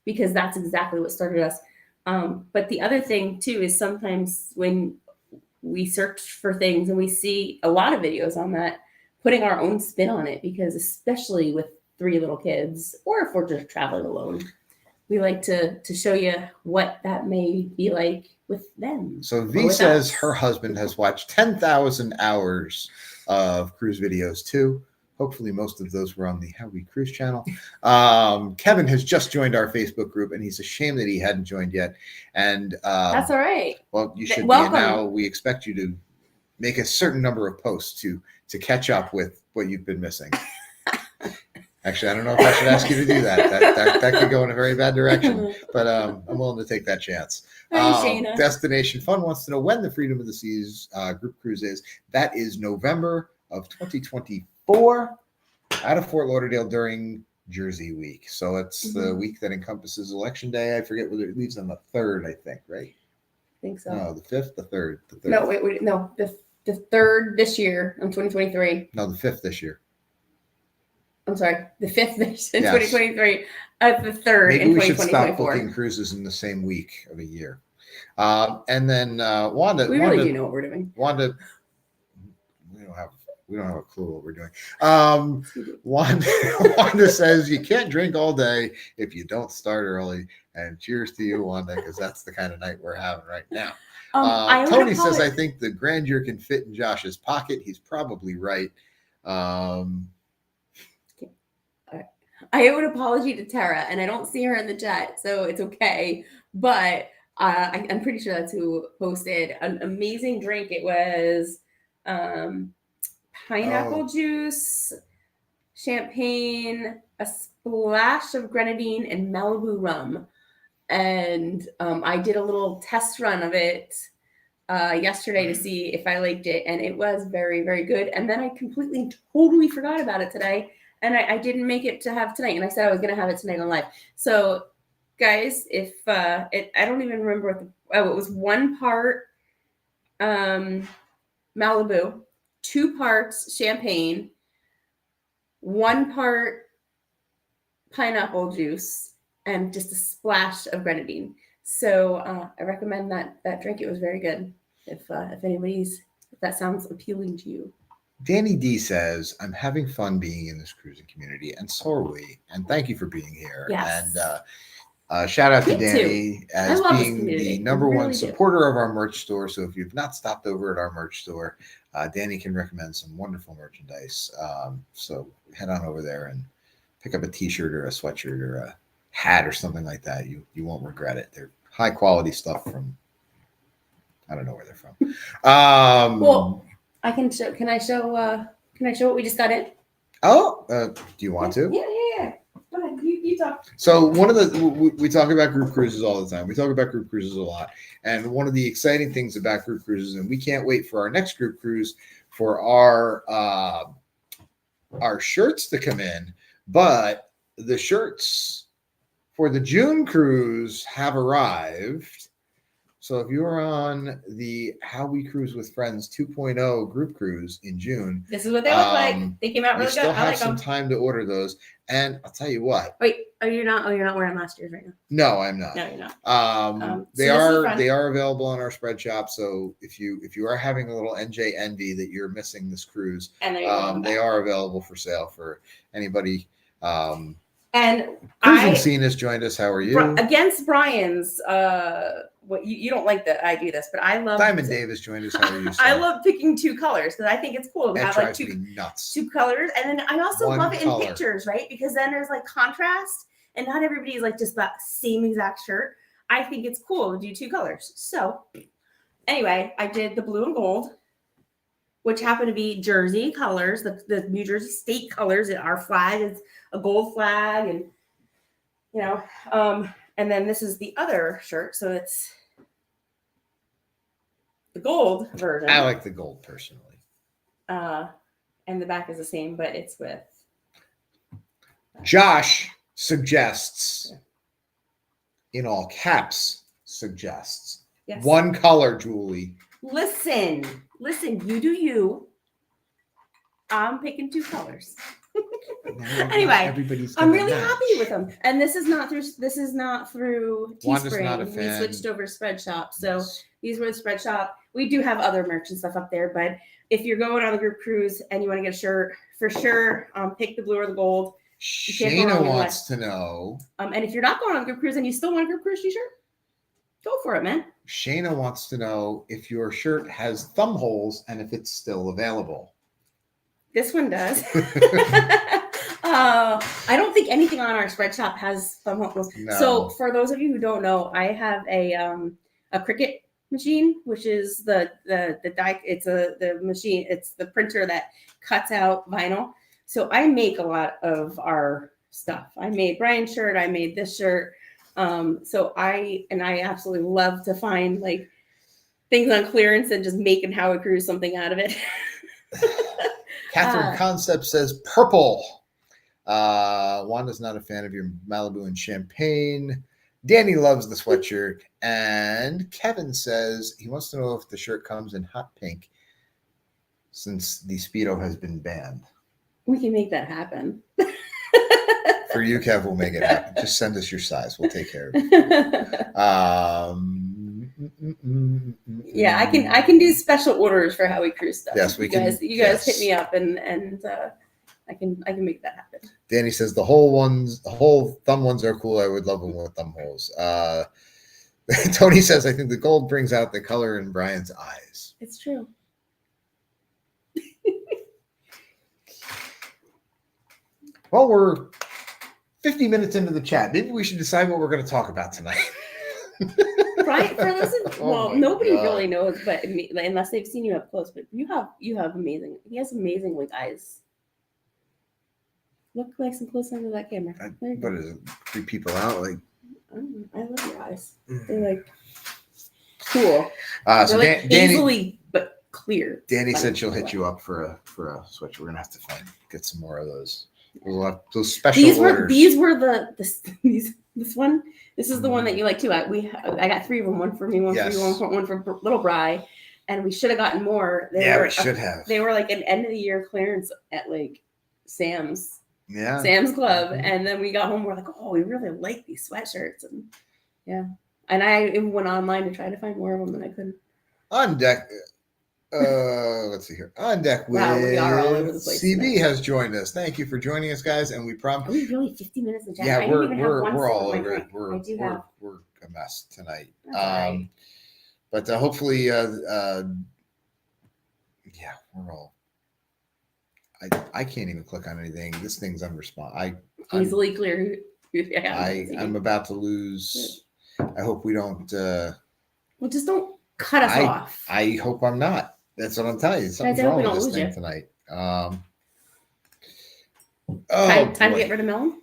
S2: because that's exactly what started us. But the other thing too is sometimes when we search for things and we see a lot of videos on that, putting our own spin on it, because especially with 3 little kids, or if we're just traveling alone, we like to show you what that may be like with them.
S1: So V says her husband has watched 10,000 hours of cruise videos too. Hopefully most of those were on the How We Cruise channel. Kevin has just joined our Facebook group, and he's ashamed that he hadn't joined yet. And
S2: that's all right.
S1: Well, you should
S2: Welcome.
S1: be. And now we expect you to make a certain number of posts to catch up with what you've been missing. Actually, I don't know if I should ask you to do that. That could go in a very bad direction, but I'm willing to take that chance. Destination Fun wants to know when the Freedom of the Seas group cruise is. That is November of 2024 out of Fort Lauderdale during Jersey Week. So it's the week that encompasses Election Day. I forget whether it leaves on the 3rd, I think, right?
S2: I think so.
S1: No, the 5th, the 3rd.
S2: No, wait, no, the 3rd this year in 2023.
S1: No, the 5th this year.
S2: I'm sorry, the 5th in 2023, the 3rd
S1: Maybe
S2: in 2024.
S1: we should stop booking cruises in the same week of a year. And then Wanda.
S2: We really do know what we're doing.
S1: Wanda, we don't have a clue what we're doing. Wanda says you can't drink all day if you don't start early. And cheers to you, Wanda, because that's the kind of night we're having right now. Tony says, I think the grandeur can fit in Josh's pocket. He's probably right.
S2: I owe an apology to Tara, and I don't see her in the chat, so it's okay. But I'm pretty sure that's who posted an amazing drink. It was pineapple juice, champagne, a splash of grenadine, and Malibu rum. And I did a little test run of it yesterday to see if I liked it, and it was very, very good. And then I totally forgot about it today. And I didn't make it to have tonight. And I said I was going to have it tonight on live. So, guys, if I don't even remember it was 1 part Malibu, 2 parts champagne, 1 part pineapple juice, and just a splash of grenadine. So I recommend that drink. It was very good. If that sounds appealing to you.
S1: Danny D says, I'm having fun being in this cruising community, and so are we. And thank you for being here.
S2: Yes.
S1: And shout out to Danny as being the number
S2: really
S1: one supporter of our merch store. So if you've not stopped over at our merch store, Danny can recommend some wonderful merchandise. So head on over there and pick up a t-shirt or a sweatshirt or a hat or something like that. You won't regret it. They're high quality stuff from, I don't know where they're from.
S2: Well, Can I show what we just got in?
S1: Oh, do you want to?
S2: Yeah. Go ahead. You talk.
S1: So we talk about group cruises all the time. We talk about group cruises a lot. And one of the exciting things about group cruises, and we can't wait for our next group cruise for our shirts to come in, but the shirts for the June cruise have arrived. So if you're on the How We Cruise with Friends 2.0 group cruise in June,
S2: this is what they look like. They came out really good.
S1: You still have some time to order those. And I'll tell you what.
S2: Wait, you're not wearing last year's right now.
S1: No, I'm not.
S2: No, you're not.
S1: They are available on our spread shop. So if you are having a little NJ envy that you're missing this cruise,
S2: and
S1: they are available for sale for anybody.
S2: And
S1: Cruising Scene has joined us. How are you?
S2: Against Brian's, what you don't like that I do this, but I love
S1: Diamond Dave has joined us. How are you?
S2: I love picking 2 colors because I think it's cool to have like 2 colors, and then I also love it in pictures, right? Because then there's like contrast, and not everybody is like just that same exact shirt. I think it's cool to do 2 colors. So anyway, I did the blue and gold, which happen to be Jersey colors, the New Jersey state colors. Our flag is a gold flag, and and then this is the other shirt. So it's the gold version.
S1: I like the gold personally.
S2: And the back is the same, but it's with.
S1: Josh suggests, in all caps, suggests one color, Julie.
S2: Listen, you do you. I'm picking 2 colors. Anyway, I'm really happy with them, and this is not through Teespring. We switched over to Spread Shop, so these were the Spread Shop. We do have other merch and stuff up there, but if you're going on a group cruise and you want to get a shirt, for sure, pick the blue or the gold.
S1: Shayna wants to know.
S2: And if you're not going on a group cruise and you still want a group cruise t-shirt, go for it, man.
S1: Shayna wants to know if your shirt has thumb holes and if it's still available.
S2: This one does. I don't think anything on our Spread Shop has thumb holes. No. So for those of you who don't know, I have a Cricut machine, which is the die. It's the machine. It's the printer that cuts out vinyl. So I make a lot of our stuff. I made Brian's shirt. I made this shirt. So I absolutely love to find like things on clearance and just make and how I cruise something out of it.
S1: Catherine Concept says purple. Wanda's not a fan of your Malibu and champagne. Danny loves the sweatshirt. And Kevin says he wants to know if the shirt comes in hot pink since the Speedo has been banned.
S2: We can make that happen.
S1: For you, Kev, we'll make it happen. Just send us your size. We'll take care of it.
S2: Yeah, I can do special orders for how we cruise stuff.
S1: Yes, we can.
S2: You guys hit me up and I can make that happen.
S1: Danny says the whole thumb ones are cool. I would love them with thumb holes. Tony says I think the gold brings out the color in Brian's eyes.
S2: It's true.
S1: Well, we're 50 minutes into the chat. Maybe we should decide what we're going to talk about tonight.
S2: Right? For those nobody really knows, but unless they've seen you up close. But you have amazing. He has amazing like eyes. Look like some close under that camera.
S1: But is it creep people out? Like,
S2: I love your eyes. They're like cool.
S1: So
S2: like Danny, but clear.
S1: Danny said she'll hit you up for a switch. We're gonna have to get some more of those. We'll have those special orders.
S2: These were this one. This is the one that you like too. I got 3 of them. One for me, one for you, one for little Bri. And we should have gotten more.
S1: We should have.
S2: They were like an end of the year clearance at like Sam's Club. And then we got home. We're like, oh, we really like these sweatshirts. And and I even went online to try to find more of them, and I couldn't.
S1: On deck. Let's see here. On deck with
S2: we are all over the place
S1: CB
S2: tonight.
S1: has joined us. Thank you for joining us, guys. And we promise.
S2: Are we really 50 minutes in chat?
S1: Yeah, we're all over it. We're a mess tonight.
S2: Right.
S1: But hopefully, we're all. I can't even click on anything. This thing's unresponsive.
S2: Easily clear.
S1: I'm about to lose. I hope we don't.
S2: Well, just don't cut us off.
S1: I hope I'm not. That's what I'm telling you. Something's wrong with this thing tonight.
S2: Time to get rid of Melon?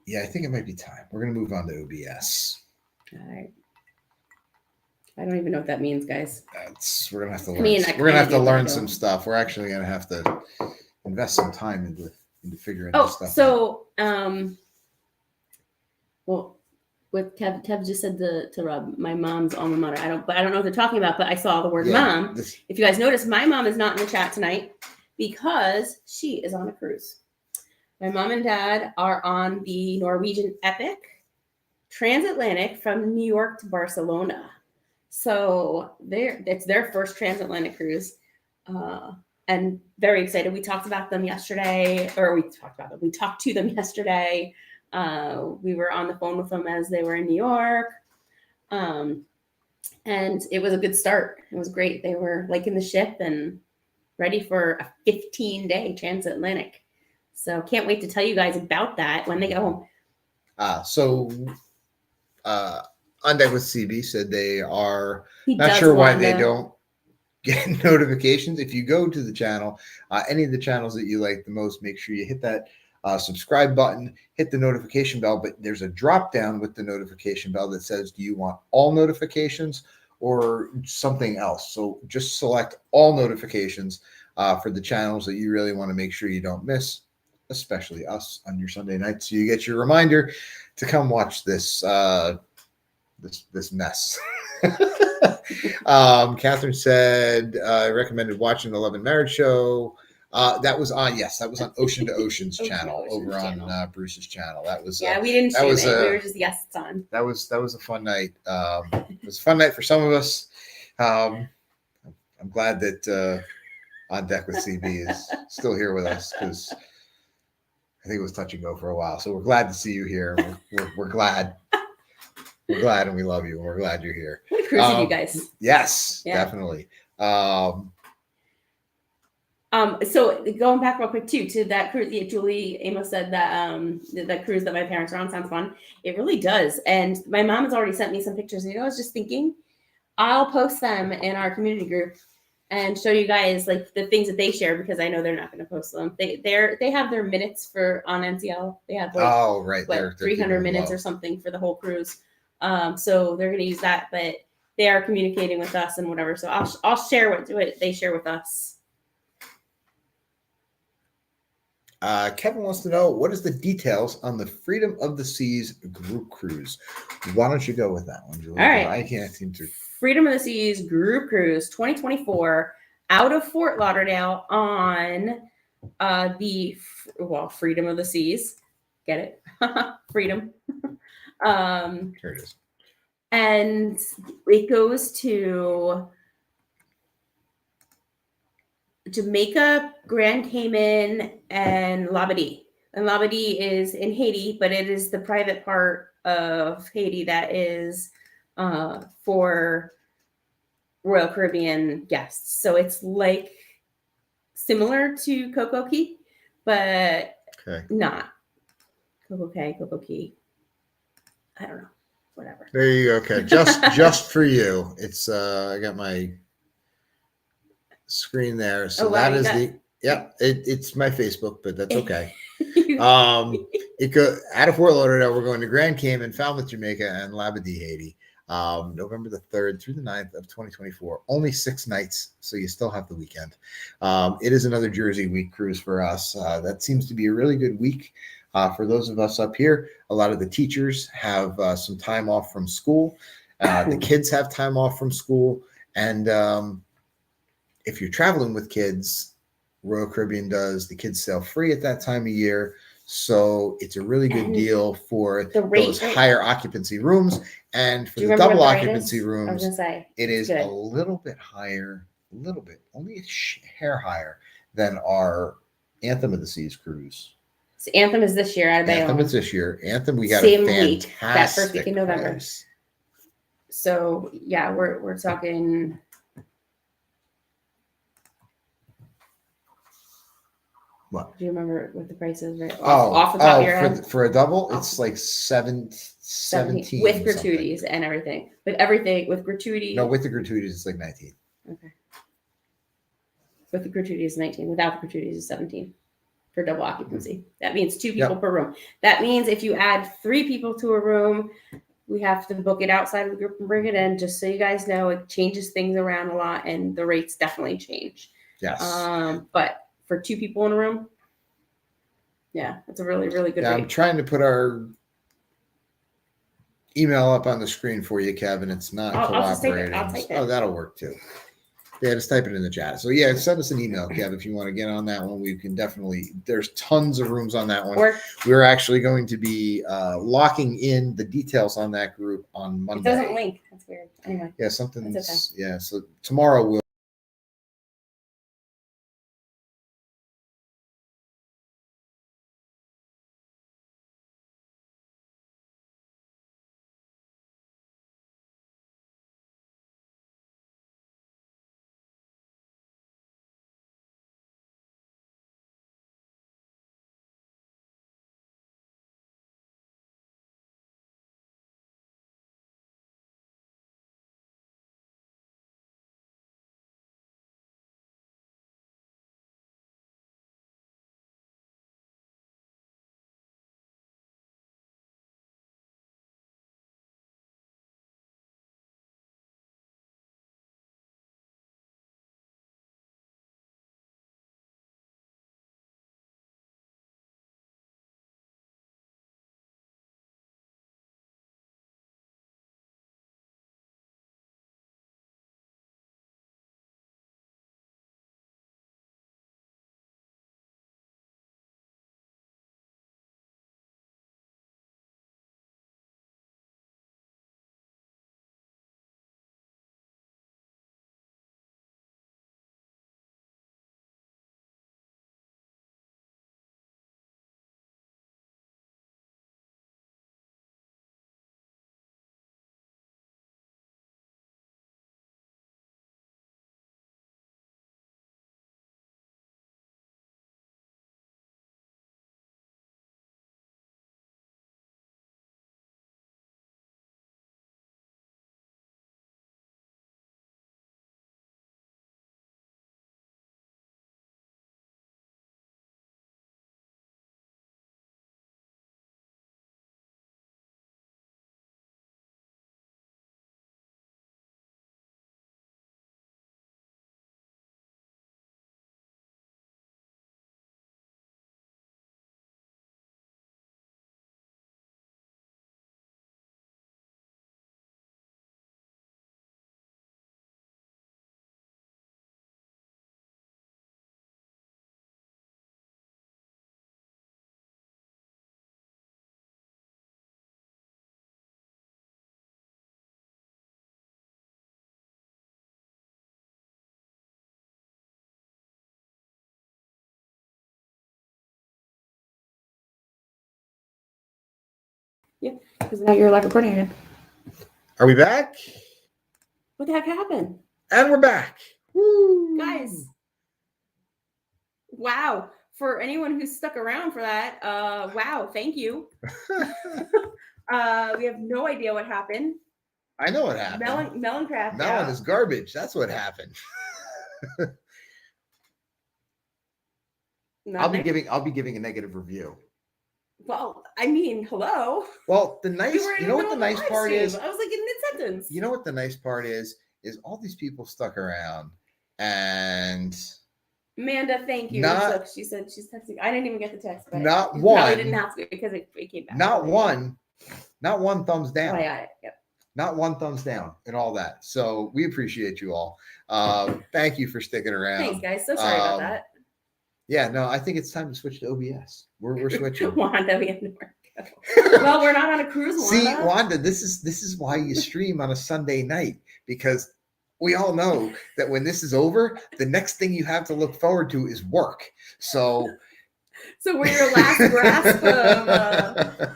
S1: Yeah, I think it might be time. We're going to move on to OBS.
S2: All right. I don't even know what that means, guys.
S1: We're going to have to learn. We're going to have to learn some stuff. We're actually going to have to invest some time into figuring this stuff out.
S2: So, what Kev just said to Rob, my mom's alma mater. I don't know what they're talking about, but I saw the word mom. If you guys notice, my mom is not in the chat tonight because she is on a cruise. My mom and dad are on the Norwegian Epic transatlantic from New York to Barcelona. So it's their first transatlantic cruise. And very excited. We talked about them yesterday, we talked to them yesterday. We were on the phone with them as they were in New York. And it was a good start. It was great. They were liking the ship and ready for a 15-day transatlantic. So can't wait to tell you guys about that when they get home.
S1: On Deck with CB said they are not sure why they don't get notifications. If you go to the channel, any of the channels that you like the most, make sure you hit that subscribe button, hit the notification bell, but there's a drop down with the notification bell that says, do you want all notifications or something else. So just select all notifications for the channels that you really want to make sure you don't miss, especially us on your Sunday night. So you get your reminder to come watch this this mess. Catherine said, I recommended watching the Love and Marriage show. That was on Ocean to Ocean's channel over on Bruce's channel. That was
S2: we didn't stream
S1: was
S2: it. We were just guests on.
S1: That was a fun night. It was a fun night for some of us. I'm glad that On Deck with CB is still here with us, because I think it was touch and go for a while. So we're glad to see you here. We're glad. We're glad, and we love you. And we're glad you're here.
S2: What a cruise with you guys.
S1: Yes, definitely.
S2: So going back real quick too to that cruise, Julie Amos said that that cruise that my parents are on sounds fun. It really does. And my mom has already sent me some pictures. And I was just thinking, I'll post them in our community group and show you guys like the things that they share, because I know they're not going to post them. They have their minutes for on NCL. They have like 300 minutes or something for the whole cruise. So they're going to use that, but they are communicating with us and whatever. So I'll share what they share with us.
S1: Kevin wants to know, what is the details on the Freedom of the Seas group cruise? Why don't you go with that one, Julie?
S2: All right.
S1: I can't seem to.
S2: Freedom of the Seas group cruise 2024 out of Fort Lauderdale on Freedom of the Seas. Get it? Freedom.
S1: Here it is.
S2: And it goes to Jamaica, Grand Cayman, and Labadee. And Labadee is in Haiti, but it is the private part of Haiti that is for Royal Caribbean guests. So it's like similar to Coco Key, but not Coco Key. I don't know. Whatever.
S1: There you go. Okay. Just for you. It's I got my screen there. So that is it's my Facebook, but that's okay. It go out of Fort Lauderdale. We're going to Grand Cayman, Falmouth, Jamaica, and Labadee, Haiti. November the 3rd through the 9th of 2024. Only 6 nights, so you still have the weekend. It is another Jersey week cruise for us. That seems to be a really good week for those of us up here. A lot of the teachers have some time off from school. The kids have time off from school. And if you're traveling with kids, Royal Caribbean does. The kids sail free at that time of year. So it's a really good deal for those higher occupancy rooms. And for the double occupancy rooms, it is a little bit higher, only a hair higher than our Anthem of the Seas cruise.
S2: So Anthem is this year.
S1: Anthem is this year. Anthem, we got a fantastic
S2: week, that first week in November.
S1: Price.
S2: So yeah, we're talking.
S1: What?
S2: Do you remember what the price is? Right off the top of your head?
S1: For a double, it's like 17
S2: with gratuities and everything. With everything, with gratuity.
S1: No, with the gratuities, it's like 19.
S2: Okay. With the gratuities, 19. Without the gratuities, it's 17 for double occupancy. That means 2 people per room. That means if you add 3 people to a room, we have to book it outside of the group and bring it in. Just so you guys know, it changes things around a lot, and the rates definitely change.
S1: Yes.
S2: But for 2 people in a room, it's a really, really good rate.
S1: I'm trying to put our email up on the screen for you, Kevin. It's not cooperating.
S2: I'll take it.
S1: Oh, that'll work too. Yeah, just type it in the chat. So yeah, send us an email, Kev, if you want to get on that one. We can definitely. There's tons of rooms on that one. We're actually going to be locking in the details on that group on Monday.
S2: It doesn't link. That's weird. Anyway.
S1: Yeah, something's okay. Yeah. So tomorrow we'll.
S2: Yeah, because now you're live recording again.
S1: Are we back?
S2: What the heck happened?
S1: And we're back. Woo.
S2: Guys. Wow. For anyone who's stuck around for that, wow, thank you. We have no idea what happened.
S1: I know what happened.
S2: Melon craft.
S1: Melon is garbage. That's what happened. I'll be giving a negative review.
S2: Well, I mean, hello.
S1: Well, you know what the nice part is?
S2: I was like in mid-sentence.
S1: You know what the nice part is all these people stuck around and
S2: Amanda, thank you. She said she's texting. I didn't even get the text, but
S1: not one.
S2: Probably didn't have to because it came back.
S1: Not one thumbs down.
S2: Oh, I got it. Yep.
S1: Not one thumbs down and all that. So we appreciate you all. Thank you for sticking around.
S2: Thanks, guys. So sorry about that.
S1: Yeah, no, I think it's time to switch to OBS. We're switching.
S2: Wanda, we have to work. Well, we're not on a cruise, Wanda.
S1: See, Wanda, this is why you stream on a Sunday night, because we all know that when this is over, the next thing you have to look forward to is work. So
S2: we're your last grasp of.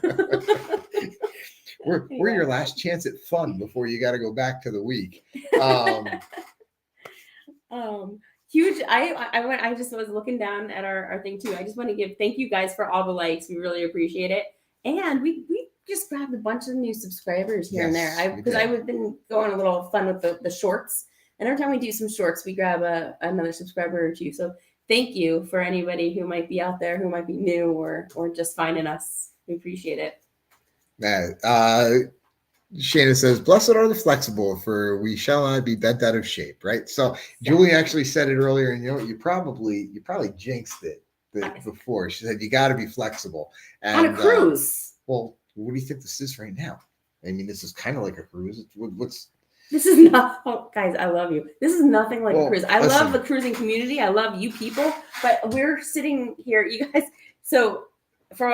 S1: We're your last chance at fun before you got to go back to the week.
S2: Huge. I just was looking down at our thing too. I just want to thank you guys for all the likes. We really appreciate it. And we just grabbed a bunch of new subscribers here and there. Because I've been going a little fun with the shorts. And every time we do some shorts, we grab another subscriber or two. So thank you for anybody who might be out there, who might be new or just finding us. We appreciate it.
S1: Shana says, "Blessed are the flexible, for we shall not be bent out of shape." Right. So Julie actually said it earlier, and you probably jinxed it before. She said you got to be flexible
S2: on a cruise.
S1: Well, what do you think this is right now? I mean, this is kind of like a cruise.
S2: This is not, guys. I love you. This is nothing like a cruise. I love the cruising community. I love you people, but we're sitting here, you guys. So. For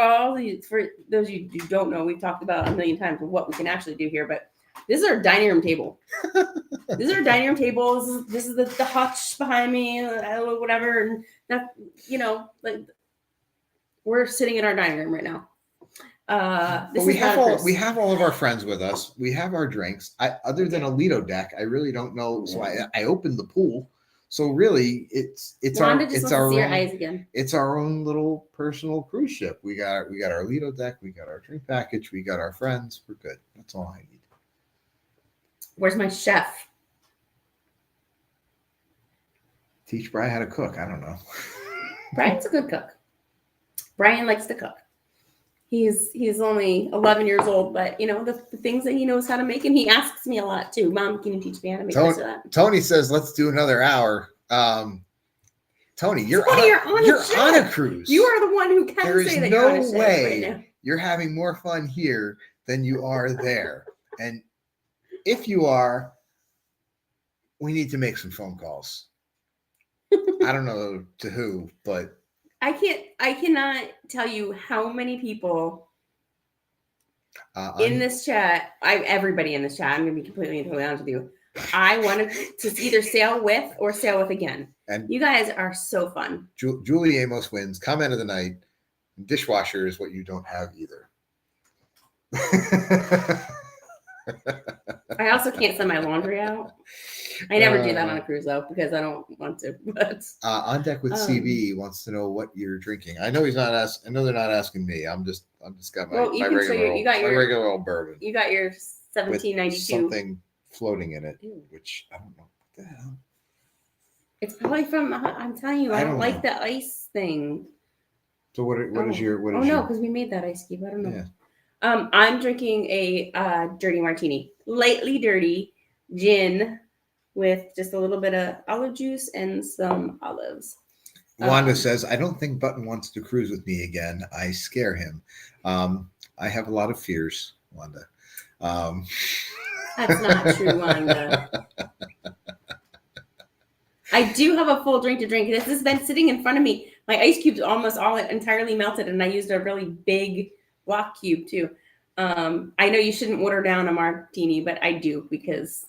S2: those of you who don't know, we've talked about a million times what we can actually do here, but this is our dining room table. This is our dining room table. This is the hutch behind me, whatever. And that, like we're sitting in our dining room right now.
S1: We have all of our friends with us. We have our drinks. Other than a Lido deck, I really don't know. So I opened the pool. So really, it's our own little personal cruise ship. We got our Lido deck, we got our drink package, we got our friends. We're good. That's all I need.
S2: Where's my chef?
S1: Teach Brian how to cook. I don't know.
S2: Brian's a good cook. Brian likes to cook. He's only 11 years old, but the things that he knows how to make, and he asks me a lot too. Mom, can you teach me how to make this or that?
S1: Tony says, "Let's do another hour." Tony, you're on a cruise.
S2: You are the one who can say that you're on a ship right now.
S1: You're having more fun here than you are there, and if you are, we need to make some phone calls. I don't know to who, but.
S2: I cannot tell you how many people in this chat, everybody in this chat, I'm going to be completely and totally honest with you. I wanted to either sail with or sail with again. And you guys are so fun.
S1: Julie Amos wins. Comment of the night. Dishwasher is what you don't have either.
S2: I also can't send my laundry out. I never do that on a cruise though, because I don't want to. But
S1: On Deck with CB wants to know what you're drinking. I know he's not asking. I know they're not asking me. I'm just got my regular old bourbon.
S2: You got your 1792.
S1: With something floating in it, which I don't know what the hell.
S2: It's probably from. I'm telling you, I don't like the ice thing.
S1: So what is your?
S2: No, because we made that ice cube. I don't know. Yeah. I'm drinking a dirty martini, lightly dirty gin with just a little bit of olive juice and some olives.
S1: Wanda says, "I don't think Button wants to cruise with me again. I scare him. I have a lot of fears, Wanda."
S2: That's not true, Wanda. I do have a full drink to drink. This has been sitting in front of me. My ice cube's almost all entirely melted, and I used a really big block cube too. I know you shouldn't water down a martini, but I do because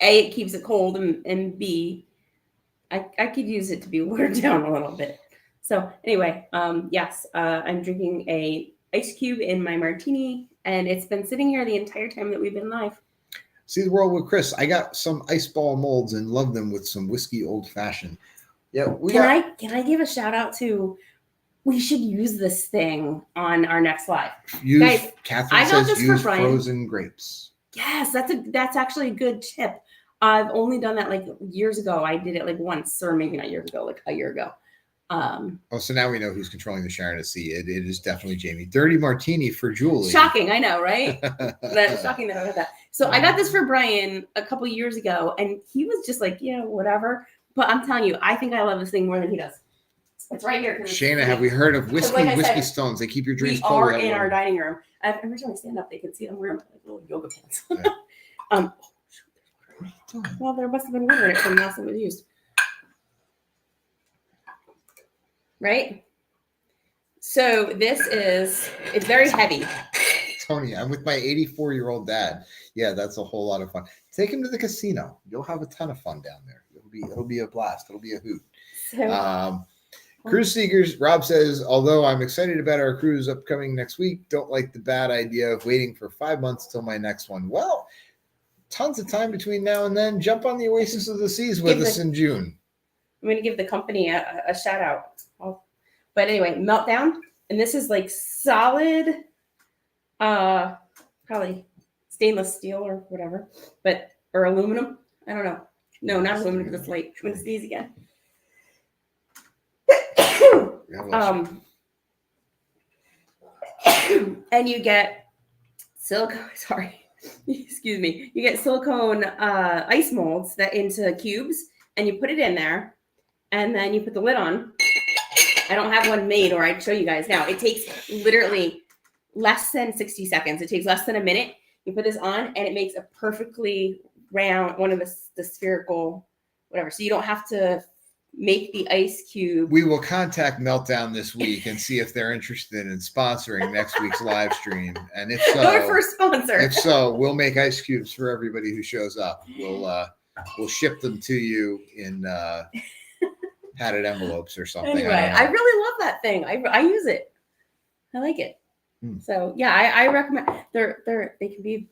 S2: A, it keeps it cold, and B, I could use it to be watered down a little bit. So anyway, yes, I'm drinking a ice cube in my martini, and it's been sitting here the entire time that we've been live.
S1: See the world with Chris. I got some ice ball molds and love them with some whiskey old fashioned. Yeah,
S2: can I give a shout out to? We should use this thing on our next live.
S1: Guys, Catherine says use frozen grapes.
S2: Yes, that's actually a good tip. I've only done that like years ago. I did it like once, or maybe not years ago, like a year ago.
S1: So now we know who's controlling the Sharon to see. It is definitely Jamie. Dirty martini for Julie.
S2: Shocking, I know, right? That's shocking that I got that. So I got this for Brian a couple years ago, and he was just like, yeah, whatever. But I'm telling you, I think I love this thing more than he does. It's right here.
S1: Shayna, have we heard of whiskey stones? They keep your drinks cold.
S2: We are in our dining room. Every time I stand up, they can see I'm wearing my little yoga pants. Well, there must have been water in it from last time it was used. Right? So it's very heavy.
S1: Tony, I'm with my 84-year-old dad. Yeah, that's a whole lot of fun. Take him to the casino. You'll have a ton of fun down there. It'll be a blast. It'll be a hoot. So, cruise seekers, Rob says, although I'm excited about our cruise upcoming next week, don't like the bad idea of waiting for 5 months till my next one. Well, tons of time between now and then. Jump on the Oasis of the Seas with us in June. I'm
S2: going to give the company a shout out. But anyway, Meltdown. And this is like solid, probably stainless steel or whatever, or aluminum. I don't know. No, not aluminum because it's light. I'm going to sneeze again. And you get silicone. Sorry. Excuse me. You get silicone ice molds that into cubes, and you put it in there, and then you put the lid on. I don't have one made, or I'd show you guys now. It takes literally less than 60 seconds. It takes less than a minute. You put this on, and it makes a perfectly round one of the spherical whatever. So you don't have to make the ice cube.
S1: We will contact Meltdown this week and see if they're interested in sponsoring next week's live stream. And if so,
S2: our first sponsor.
S1: If so, we'll make ice cubes for everybody who shows up. We'll ship them to you in padded envelopes or something.
S2: Anyway, I really love that thing. I use it. I like it. So yeah, I recommend. They can be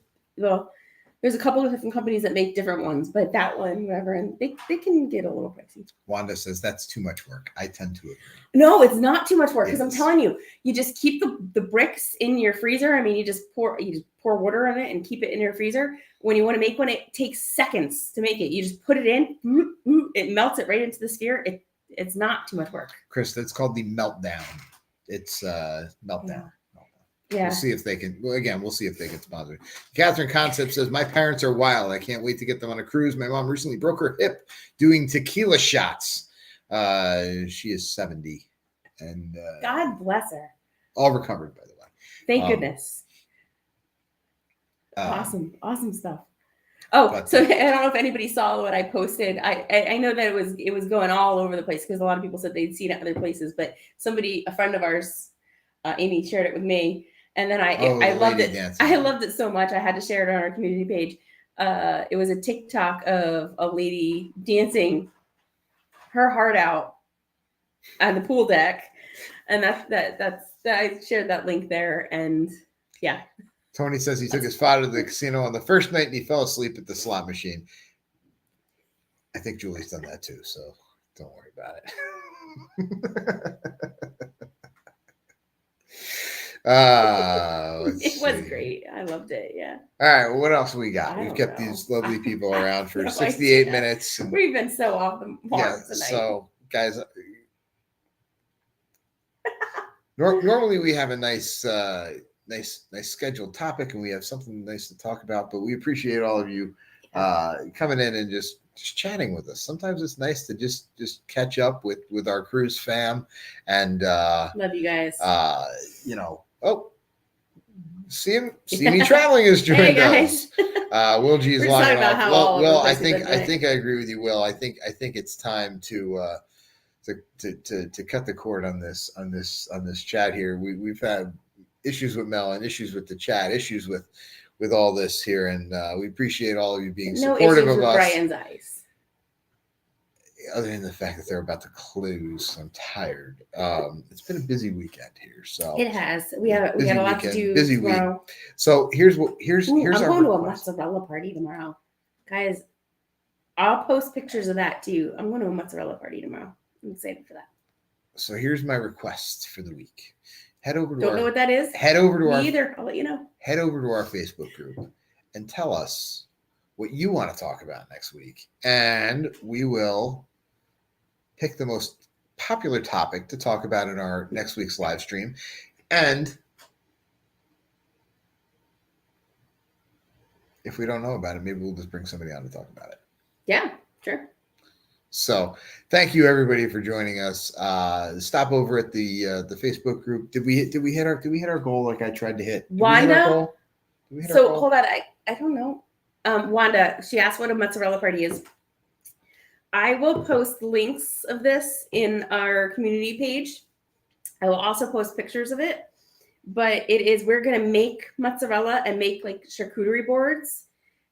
S2: there's a couple of different companies that make different ones, but that one, whatever, and they can get a little pricey.
S1: Wanda says that's too much work. I tend to agree.
S2: No, it's not too much work because I'm telling you, you just keep the bricks in your freezer. I mean, you just pour water on it and keep it in your freezer. When you want to make one, it takes seconds to make it. You just put it in, it melts it right into the sphere. It's not too much work.
S1: Chris, that's called the Meltdown. It's Meltdown.
S2: Yeah.
S1: We'll see if they can. Well, again, we'll see if they can sponsor. Catherine Concept says, my parents are wild. I can't wait to get them on a cruise. My mom recently broke her hip doing tequila shots. She is 70. And
S2: God bless her.
S1: All recovered, by the way.
S2: Thank goodness. Awesome stuff. So I don't know if anybody saw what I posted. I know that it was going all over the place because a lot of people said they'd seen it other places, but a friend of ours, Amy, shared it with me. And then I loved it. Dancing. I loved it so much. I had to share it on our community page. It was a TikTok of a lady dancing her heart out on the pool deck. And I shared that link there. And yeah.
S1: Tony says he took his father to the casino on the first night and he fell asleep at the slot machine. I think Julie's done that too. So don't worry about it.
S2: It was great. I loved it. Yeah.
S1: All right. Well, what else we got? We've kept these lovely people around for 68 minutes.
S2: And we've been so off the mark tonight.
S1: So, guys, normally we have a nice scheduled topic and we have something nice to talk about. But we appreciate all of you coming in and just chatting with us. Sometimes it's nice to just catch up with our cruise fam and
S2: love you guys.
S1: See me traveling is joined us. Will G is logging off. Well, I think I agree with you, Will. I think it's time to cut the cord on this chat here. We've had issues with Mel and issues with the chat, issues with all this here, and we appreciate all of you being supportive of us.
S2: Brian's eyes.
S1: other than the fact that they're about to close, I'm tired. It's been a busy weekend here, so
S2: It has. We have a lot to do
S1: busy
S2: tomorrow.
S1: week. So here's
S2: I'm
S1: our
S2: going to a
S1: request.
S2: mozzarella party tomorrow, guys. I'll post pictures of that too. I'm going to a mozzarella party tomorrow. I'm excited for that.
S1: So here's my request for the week. Head over to
S2: Don't know what that is.
S1: Head over to
S2: either. I'll let you know.
S1: Head over to our Facebook group and tell us what you want to talk about next week, and we will pick the most popular topic to talk about in our next week's live stream. And if we don't know about it, maybe we'll just bring somebody on to talk about it.
S2: Yeah, sure.
S1: So thank you everybody for joining us. Stop over at the Facebook group. Did we hit our goal like I tried to hit?
S2: Wanda. So hold on, I don't know. Wanda, she asked what a mozzarella party is. I will post links of this in our community page. I will also post pictures of it. But we're gonna make mozzarella and make like charcuterie boards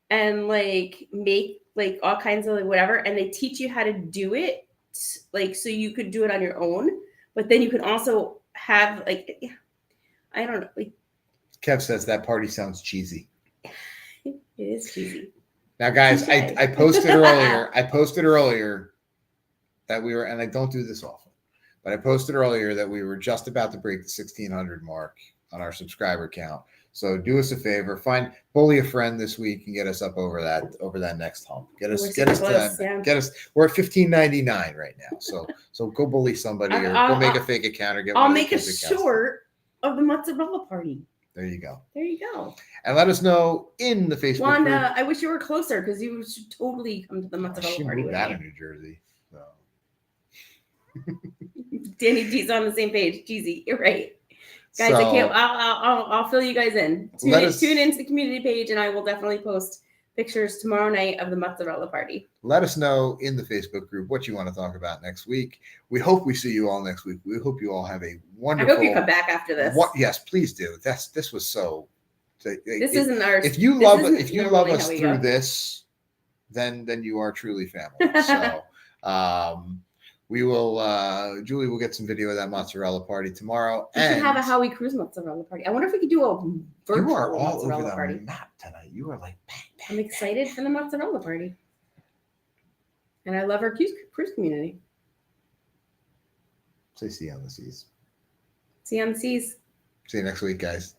S2: and like make like all kinds of like whatever, and they teach you how to do it, like so you could do it on your own, but then you can also have like, I don't know, like
S1: Kev says that party sounds cheesy.
S2: It is cheesy.
S1: Now, guys, I posted earlier. I posted earlier that we were, and I don't do this often, but I posted earlier that we were just about to break the 1,600 mark on our subscriber count. So do us a favor, bully a friend this week and get us up over that next hump. Get us. We're at 1,599 right now. So go bully somebody or go make a fake account or get.
S2: I'll make a short of the mozzarella party.
S1: There you go.
S2: There you go.
S1: And let us know in the Facebook
S2: Wanda,
S1: group.
S2: I wish you were closer because you should totally come to the mozzarella party with me.
S1: Out of New Jersey. So.
S2: Danny G's on the same page. Jeezy, you're right. Guys, I can't. I'll fill you guys in. Tune into the community page, and I will definitely post pictures tomorrow night of the mozzarella party. Let us know in the Facebook group what you want to talk about next week. We hope we see you all next week. We hope you all have a wonderful. I hope you come back after this. Yes, please do. This was so. Isn't our. If you love us through this, then you are truly family. So. We will, Julie will get some video of that mozzarella party tomorrow. We should have a How We Cruise mozzarella party. I wonder if we could do a virtual you are all mozzarella over party. Map tonight. You are like, bang, bang, I'm excited for the mozzarella party. And I love our cruise community. Say see you on the seas. See you on the seas. See you next week, guys.